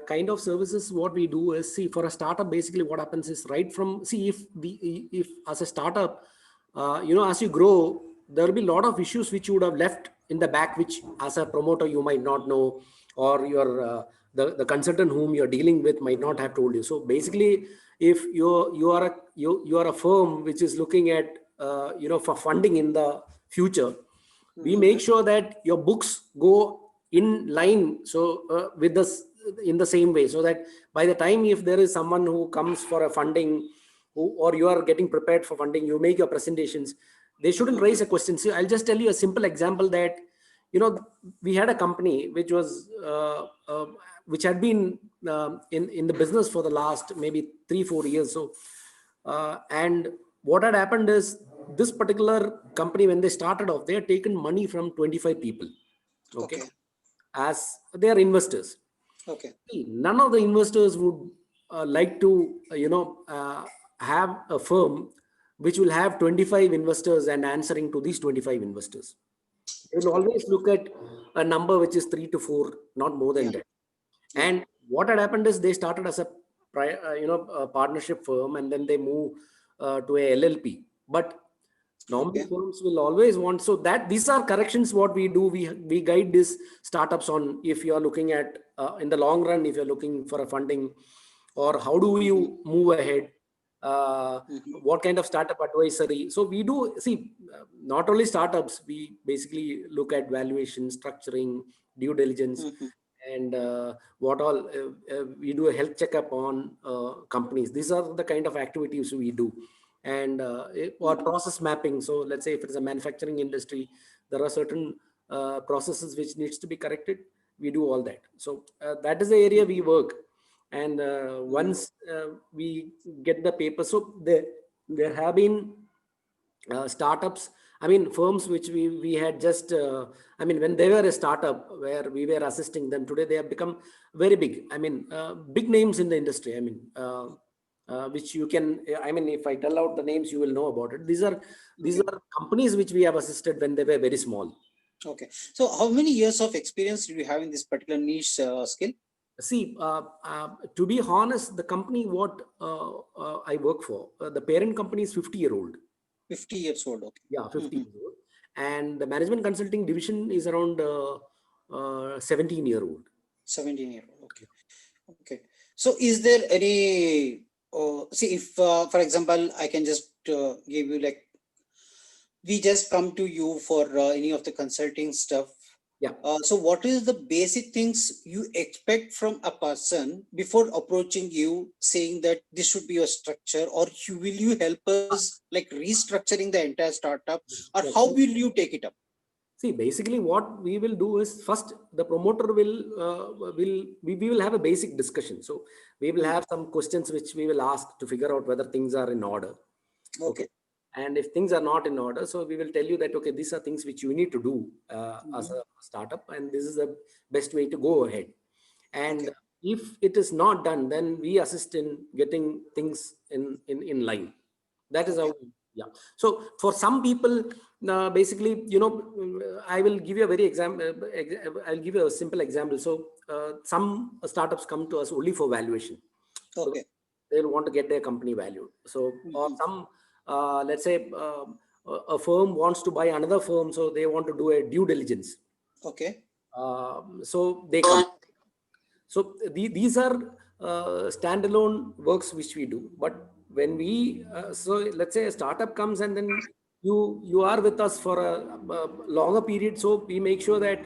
kind of services what we do is, see, for a startup, basically what happens is, right from, see, if as a startup, as you grow, there will be a lot of issues which you would have left in the back, which as a promoter you might not know, or your the consultant whom you're dealing with might not have told you. So basically, if you are a firm which is looking at for funding in the future, we make sure that your books go in line, so with this, in the same way, so that by the time if there is someone who comes for a funding, or you are getting prepared for funding, you make your presentations, they shouldn't raise a question. So I'll just tell you a simple example that, we had a company which was which had been in the business for the last maybe 3-4 years. So and what had happened is, this particular company, when they started off, they had taken money from 25 people, okay, as their investors. Okay. None of the investors would like to have a firm which will have 25 investors and answering to these 25 investors. They will always look at a number which is 3 to 4, not more than that. And what had happened is, they started as a partnership firm, and then they move to a LLP. But normally firms will always want, so that these are corrections what we do. We guide these startups on, if you are looking at in the long run, if you're looking for a funding, or how do you move ahead, what kind of startup advisory. So we do, see, not only startups, we basically look at valuation, structuring, due diligence, and what all we do a health checkup on companies. These are the kind of activities we do. And or process mapping. So let's say if it's a manufacturing industry, there are certain processes which needs to be corrected. We do all that. So that is the area we work. And once we get the paper, so there have been startups, I mean firms which we had just when they were a startup where we were assisting them, today they have become very big. Big names in the industry. Which you can, if I tell out the names, you will know about it. These are companies which we have assisted when they were very small. Okay, so how many years of experience do you have in this particular niche skill? See, to be honest, the company what I work for, the parent company is 50-year-old. 50 years old. Okay. Yeah, 50 years old. And the management consulting division is around 17-year-old. 17-year-old. Okay. Okay. So is there any, see, if for example, I can just give you, like, we just come to you for any of the consulting stuff. Yeah. So what is the basic things you expect from a person before approaching you, saying that this should be your structure, or will you help us like restructuring the entire startup, or how will you take it up? See, basically what we will do is, first the promoter we will have a basic discussion. So we will have some questions which we will ask to figure out whether things are in order. Okay. And if things are not in order, so we will tell you that, okay, these are things which you need to do as a startup, and this is the best way to go ahead. And if it is not done, then we assist in getting things in line. That is how. Yeah. So for some people, basically, I will give you a very example. I'll give you a simple example. So some startups come to us only for valuation. Okay. So they'll want to get their company valued. So or some, let's say a firm wants to buy another firm, so they want to do a due diligence. Okay. So they come. So these are standalone works which we do. But when we, so let's say a startup comes and then you are with us for a longer period. So we make sure that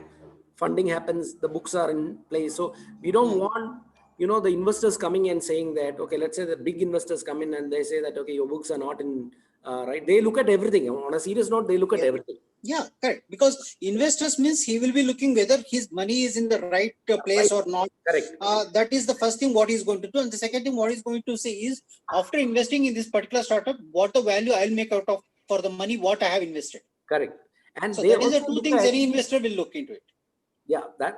funding happens, the books are in place. So we don't want, the investors coming and saying that, okay, let's say the big investors come in and they say that, okay, your books are not in, right. They look at everything. On a serious note, they look at everything. Yeah, correct. Because investors means he will be looking whether his money is in the right place or not. Correct. That is the first thing what he's going to do. And the second thing what he's going to say is, after investing in this particular startup, what the value I'll make out of for the money what I have invested. Correct. And so they that is the also two things any investor will look into it. Yeah, that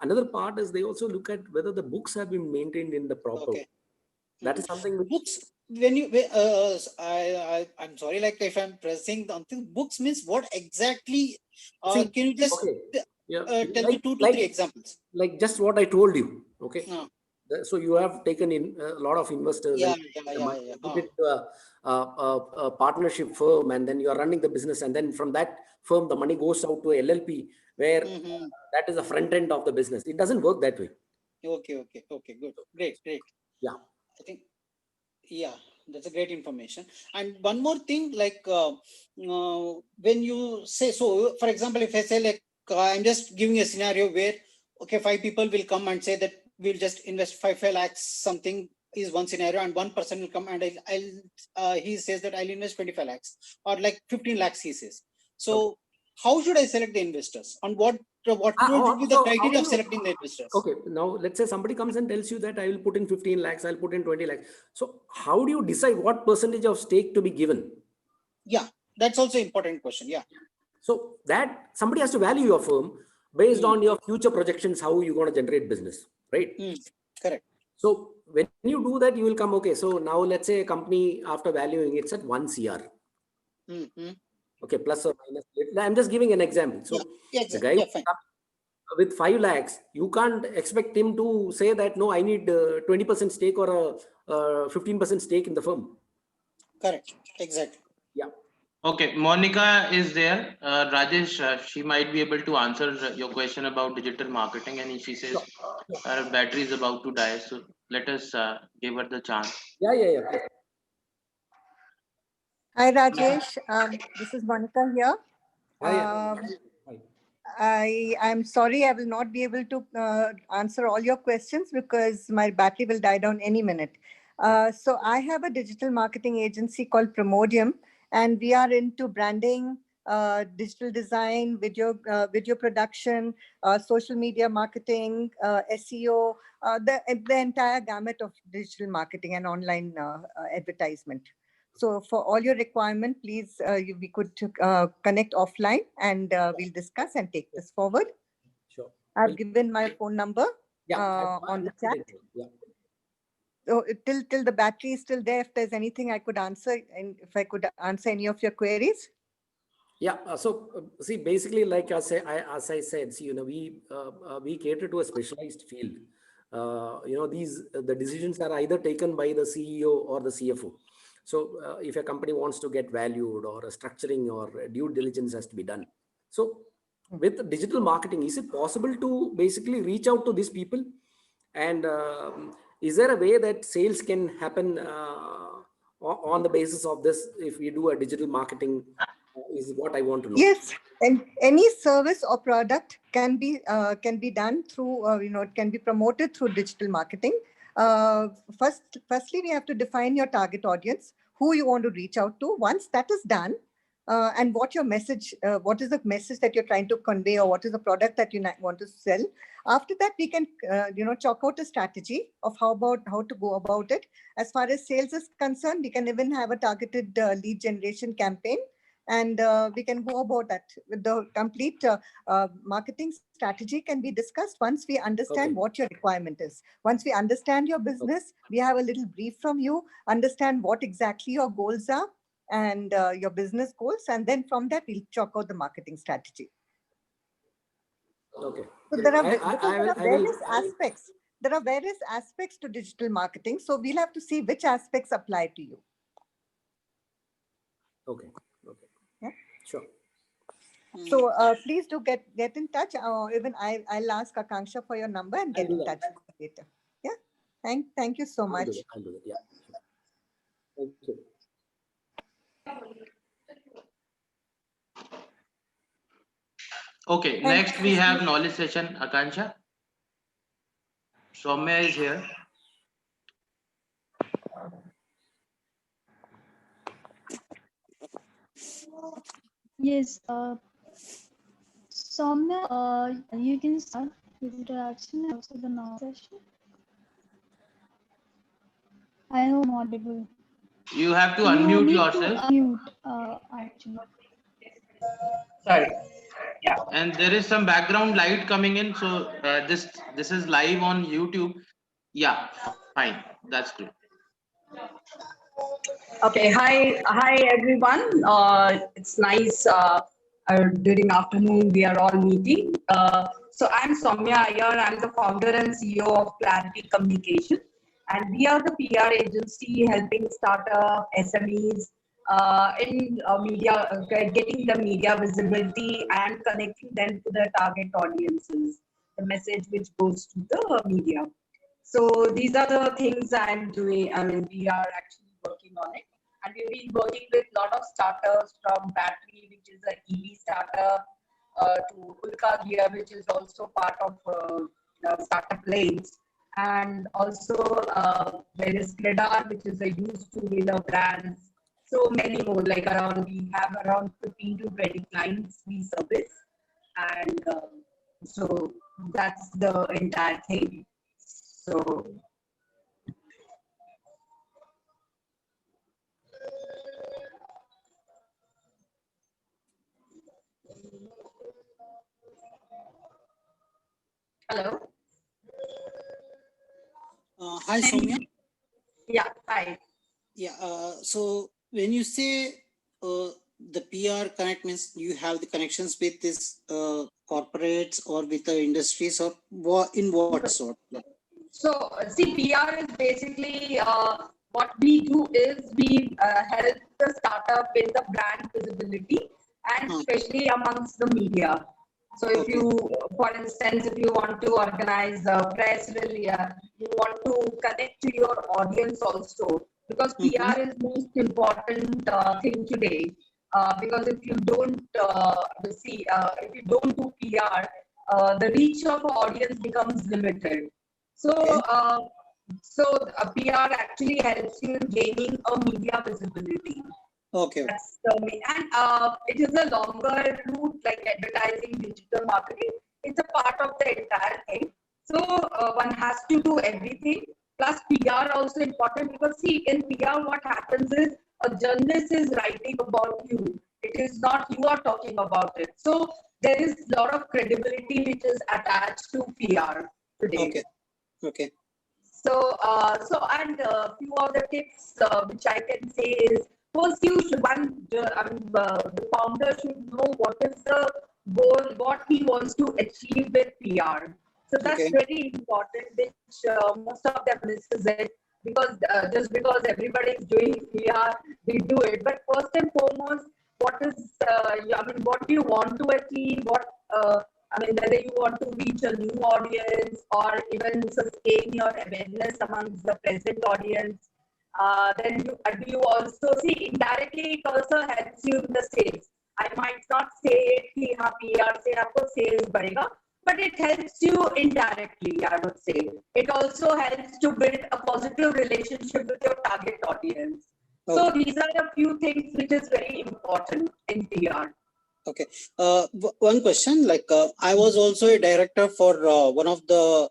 another part is they also look at whether the books have been maintained in the proper way. That is something which books. When you, I'm sorry, like if I'm pressing something, books means what exactly? Can you just tell me 2 to 3 examples? Like just what I told you. Okay. So you have taken in a lot of investors and put it to a partnership firm, and then you are running the business, and then from that firm the money goes out to LLP, where that is the front end of the business. It doesn't work that way. Okay, good, great. Yeah, I think, yeah, that's a great information. And one more thing, like when you say, so for example, if I say like, I'm just giving a scenario where, okay, 5 people will come and say that we'll just invest 5 lakhs, something is one scenario, and one person will come and he says that I'll invest 25 lakhs or like 15 lakhs, he says. So how should I select the investors, and what would be the criteria of selecting the investors? Okay, now let's say somebody comes and tells you that I will put in 15 lakhs, I'll put in 20 lakhs. So how do you decide what percentage of stake to be given? Yeah, that's also an important question. Yeah. So that somebody has to value your firm based on your future projections, how you're going to generate business, right? Correct. So when you do that, you will come, okay, so now let's say a company, after valuing it's at 1 CR. Okay, plus or minus. I'm just giving an example. So the guy with 5 lakhs, you can't expect him to say that, no, I need 20% stake or a 15% stake in the firm. Correct. Exactly. Yeah. Okay, Monica is there. Rajesh, she might be able to answer your question about digital marketing, and she says her battery is about to die. So let us give her the chance. Yeah. Hi, Rajesh. This is Monica here. I'm sorry, I will not be able to answer all your questions because my battery will die down any minute. So I have a digital marketing agency called Promodium, and we are into branding, digital design, video production, social media marketing, SEO, the entire gamut of digital marketing and online advertisement. So for all your requirement, please, we could connect offline, and we'll discuss and take this forward. Sure. I've given my phone number on the chat. Yeah. So till the battery is still there, if there's anything I could answer, and if I could answer any of your queries. Yeah. So see, basically, like as I said, see, we cater to a specialized field. The decisions are either taken by the CEO or the CFO. So if a company wants to get valued, or a structuring or due diligence has to be done. So with digital marketing, is it possible to basically reach out to these people? And is there a way that sales can happen on the basis of this if we do a digital marketing? Is what I want to know. Yes, and any service or product can be done through it can be promoted through digital marketing. Firstly, we have to define your target audience, who you want to reach out to. Once that is done, and what your message, what is the message that you're trying to convey, or what is the product that you want to sell. After that, we can chalk out a strategy of how to go about it. As far as sales is concerned, we can even have a targeted lead generation campaign. And we can go about that. With the complete marketing strategy can be discussed once we understand what your requirement is. Once we understand your business, we have a little brief from you, understand what exactly your goals are and your business goals. And then from that, we'll chalk out the marketing strategy. Okay. So there are various aspects. There are various aspects to digital marketing. So we'll have to see which aspects apply to you. Okay. Yeah. Sure. So please do get in touch. Even I'll ask Akansha for your number and get in touch with you later. Yeah. Thank you so much. I'll do that. Yeah. Thank you. Okay, next we have knowledge session, Akansha. Soumya is here. Yes, Soumya, you can start with introduction and also the now session. I hope I'm audible. You have to You unmute need yourself. to unmute, actually. Sorry. Yeah. And there is some background light coming in, so this is live on YouTube. Yeah, fine, that's good. Okay. Hi everyone. It's nice. During afternoon, we are all meeting. So I'm Soumya Iyer. I'm the founder and CEO of Clarity Communication, and we are the PR agency helping startup SMEs in media, getting the media visibility and connecting them to the target audiences. The message which goes to the media. So these are the things I'm doing. I mean, we are actually working on it. And we've been working with a lot of startups from Battery, which is an EV startup, to Ulka Gear, which is also part of StartupLanes. And also there is Credar, which is a used two-wheeler brand. So many more, like we have around 15 to 20 clients we service. And so that's the entire thing. So hello. Hi, Soumya. Yeah, hi. Yeah. So when you say the PR connect means you have the connections with this corporates or with the industries, or in what sort? So see, PR is basically what we do is we help the startup in the brand visibility and especially amongst the media. So if you, for instance, if you want to organize a press release, you want to connect to your audience also, because PR is most important thing today. Because if you don't if you don't do PR, the reach of audience becomes limited. So, PR actually helps you in gaining a media visibility. Okay. That's the main, and it is a longer route like advertising, digital marketing. It's a part of the entire thing. So one has to do everything. Plus PR also important, because see, in PR what happens is a journalist is writing about you. It is not you are talking about it. So there is a lot of credibility which is attached to PR today. Okay. Okay. So, and a few other tips which I can say is, first you should the founder should know what is the goal, what he wants to achieve with PR. So that's very important, which most of them misses it, because just because everybody is doing PR, we do it. But first and foremost, what is what do you want to achieve? Whether you want to reach a new audience or even sustain your awareness amongst the present audience. Then you also see indirectly it also helps you in the sales. I might not say it कि हाँ PR से आपको sales बढ़ेगा, but it helps you indirectly. I would say it also helps to build a positive relationship with your target audience. So these are a few things which is very important in PR. Okay. One question, like I was also a director for one of the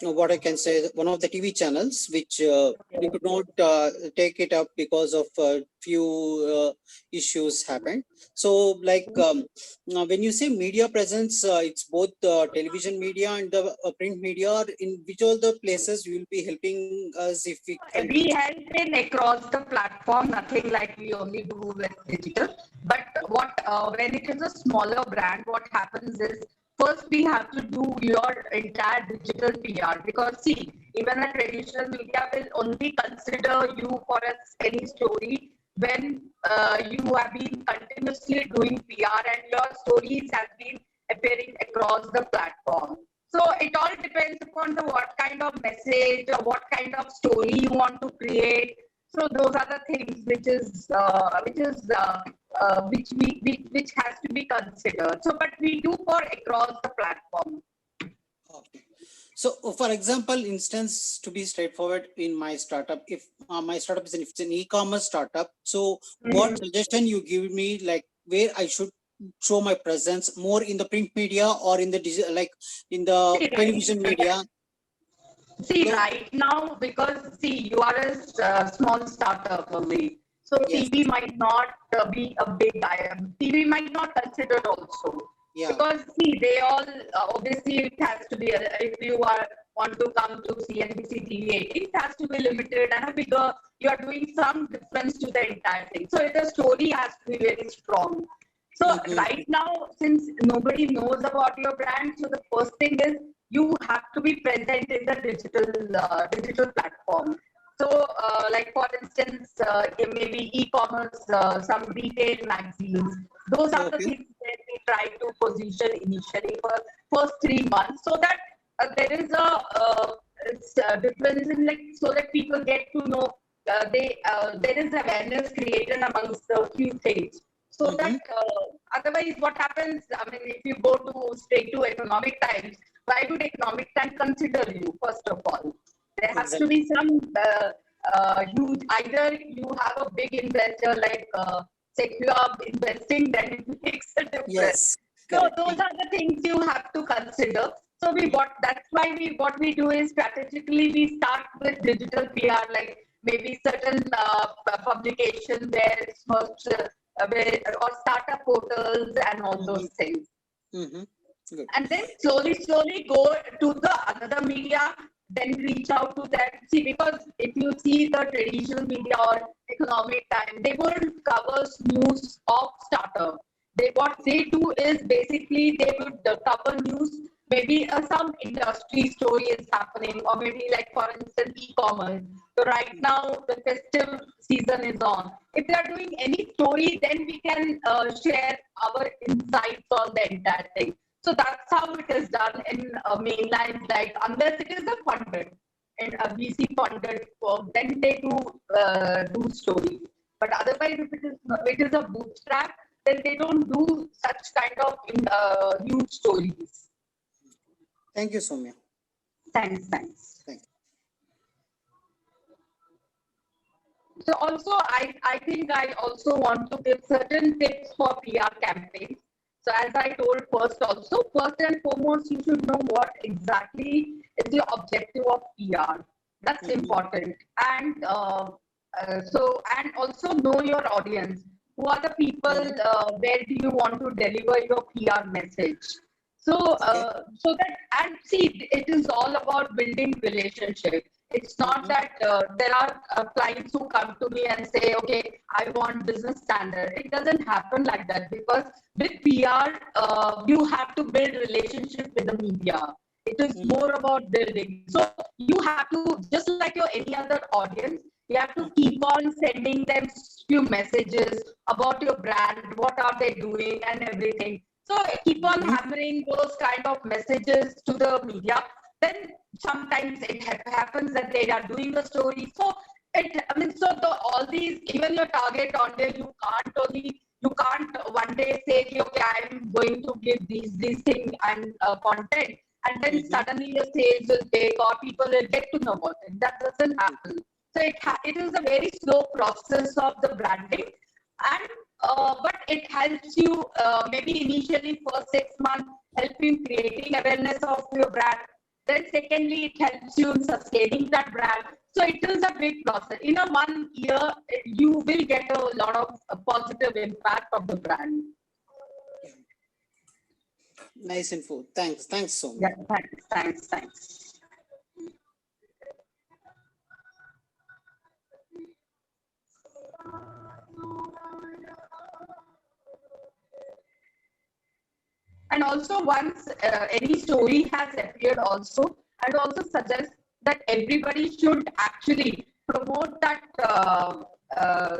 what I can say, one of the TV channels, which we could not take it up because of few issues happened. So like when you say media presence, it's both television media and the print media. In which all the places you will be helping us if we can? We help in across the platform, nothing like we only do with digital. But what when it is a smaller brand, what happens is, first we have to do your entire digital PR, because see, even a traditional media will only consider you for any story when you have been continuously doing PR and your stories have been appearing across the platform. So it all depends upon the what kind of message or what kind of story you want to create. So those are the things which is which has to be considered. So, but we do for across the platform. Okay. So, for example, instance, to be straightforward in my startup, if my startup is if it's an e-commerce startup, so what suggestion you give me, like where I should show my presence more in the print media or in the digital, like in the television media? See, right now, because see, you are a small startup only. So Yes. TV might not be a big item. TV might not consider also. Yeah. Because see, they all obviously it has to be if you want to come to CNBC TV 18, it has to be limited and a bigger. You are doing some difference to the entire thing. So the story has to be very strong. So right now, since nobody knows about your brand, so the first thing is you have to be present in the digital platform. So, like for instance, maybe e-commerce, some retail magazines. Those are the things that we try to position initially for first 3 months, so that there is a difference in like so that people get to know. There is awareness created amongst the few things. So that otherwise, what happens? I mean, if you go to straight to Economic Times, why would Economic Times consider you? First of all, there has to be some huge. Either you have a big investor like Secure investing, then it makes a difference. Yes. So those are the things you have to consider. So that's why what we do is strategically we start with digital PR, like maybe certain publications where it's most or startup portals and all those things. Good. And then slowly go to the another media, then reach out to that. See, because if you see the traditional media or Economic Time, they won't cover news of startup. What they do is basically they would cover news. Maybe some industry story is happening, or maybe like for instance e-commerce. So right now the festive season is on. If they are doing any story, then we can share our insights on the entire thing. So that's how it is done in mainline, like unless it is a funded and a VC funded firm, then they do stories. But otherwise, if it is a bootstrap, then they don't do such kind of huge stories. Thank you, Soumya. Thanks. Thank you. So also, I think I also want to give certain tips for PR campaigns. So as I told first and foremost, you should know what exactly is your objective of PR. That's important. And and also know your audience. Who are the people? Where do you want to deliver your PR message? So that, and see, it is all about building relationship. It's not that there are clients who come to me and say, okay, I want business standard. It doesn't happen like that, because with PR, you have to build relationship with the media. It is more about building. So you have to, just like your any other audience, you have to keep on sending them few messages about your brand, what are they doing and everything. So keep on hammering those kind of messages to the media. Then sometimes it happens that they are doing a story. So all these, even your target audience, you can't one day say, okay, I'm going to give these things and content, and then suddenly your sales will take or people will get to know about it. That doesn't happen. So it is a very slow process of the branding, and but it helps you maybe initially for 6 months, help you creating awareness of your brand. Then secondly, it helps you in sustaining that brand. So it is a big process. In a 1 year, you will get a lot of positive impact of the brand. Nice info. Thanks, Soumya. Yeah, thanks. And also, once any story has appeared also, I'd also suggest that everybody should actually promote that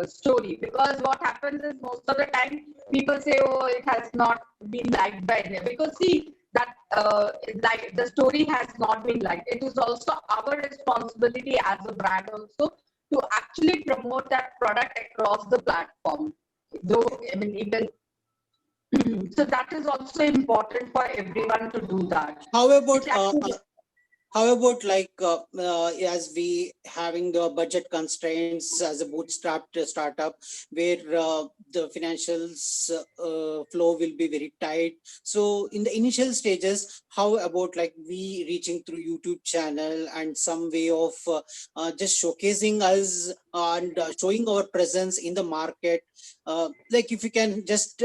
story, because what happens is most of the time people say, oh, it has not been liked by them, because see that like the story has not been liked. It is also our responsibility as a brand also to actually promote that product across the platform. Though, I mean, even so that is also important for everyone to do that. How about It's actually, like as we having the budget constraints as a bootstrapped startup where the financials flow will be very tight? So in the initial stages, how about like we reaching through YouTube channel and some way of just showcasing us and showing our presence in the market? Like if you can just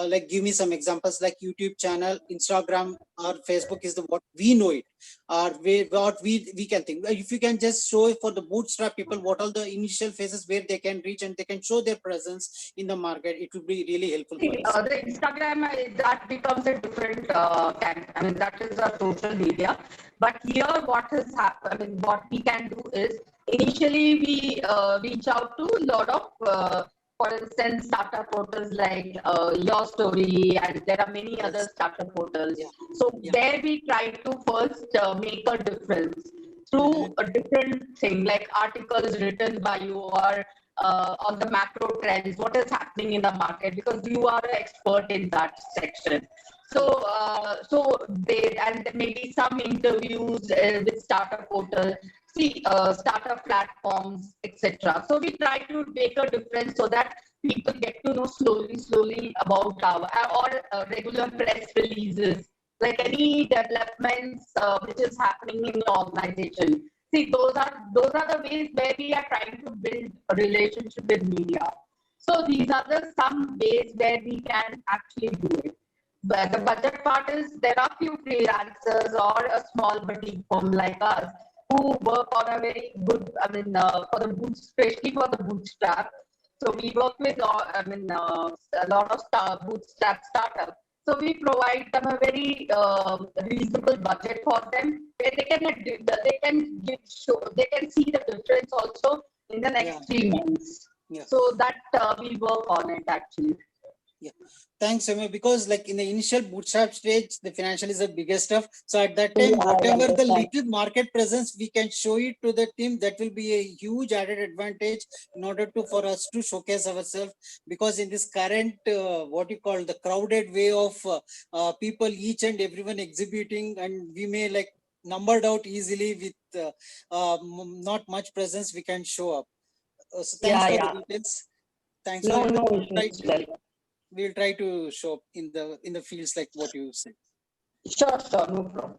like give me some examples, like YouTube channel, Instagram or Facebook is the what we know it, or what we can think. If you can just show for the bootstrap people what are the initial phases where they can reach and they can show their presence in the market, it would be really helpful for us. the Instagram, that becomes a different I mean, that is a social media. But here, what has happened? I mean, what we can do is initially we reach out to a lot of, for instance, startup portals like Your Story, and there are many other startup portals. So there we try to first make a difference through a different thing, like articles written by you, or on the macro trends, what is happening in the market, because you are an expert in that section. So, and maybe some interviews with startup portal, startup platforms, etc. So we try to make a difference so that people get to know slowly about our or regular press releases, like any developments which is happening in the organization. See, those are the ways where we are trying to build a relationship with media. So these are the some ways where we can actually do it. But the budget part is there are few freelancers or a small boutique firm like us who work on a very good, I mean, for the especially for the bootstrap. So we work with, a lot of bootstrap startups. So we provide them a very reasonable budget for them, where they can see the difference also in the next 3 months. So that we work on it actually. Yeah, thanks, Samir. Because like in the initial bootstrap stage, the financial is the biggest stuff. So at that time, whatever the little market presence we can show it to the team, that will be a huge added advantage in order to for us to showcase ourselves. Because in this current what you call the crowded way of people, each and everyone exhibiting, and we may like numbered out easily with not much presence we can show up. So thanks for the details. Thanks for we'll try to show up in the fields like what you said. Sure, no problem.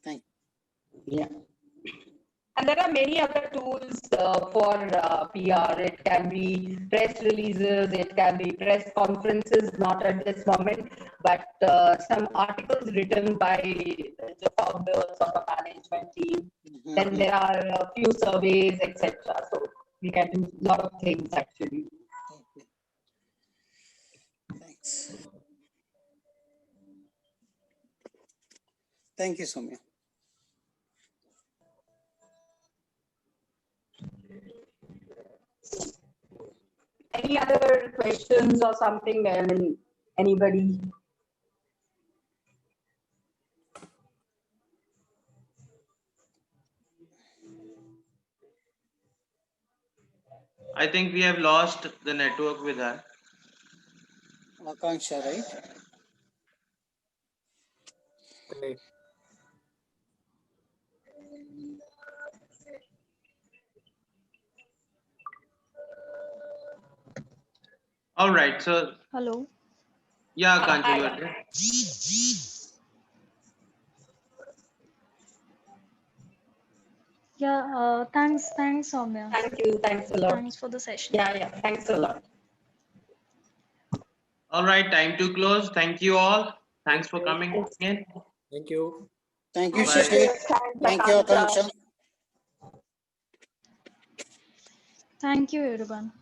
Thank you. Yeah. And there are many other tools for PR. It can be press releases, it can be press conferences, not at this moment, but some articles written by the founders of the management team. Then there are a few surveys, etc. So we can do a lot of things actually. Thanks. Thank you, Soumya. Any other questions or something? I mean, anybody? I think we have lost the network with her. Akansha, right? Okay. All right, so hello. Yeah, Akansha, you are there. Yeah, thanks, Soumya. Thank you, thanks a lot. Thanks for the session. Yeah, thanks a lot. All right, time to close. Thank you all. Thanks for coming in. Thank you. Thank you, Bye. Shishir. Thank you, Akansha. Thank you, everyone.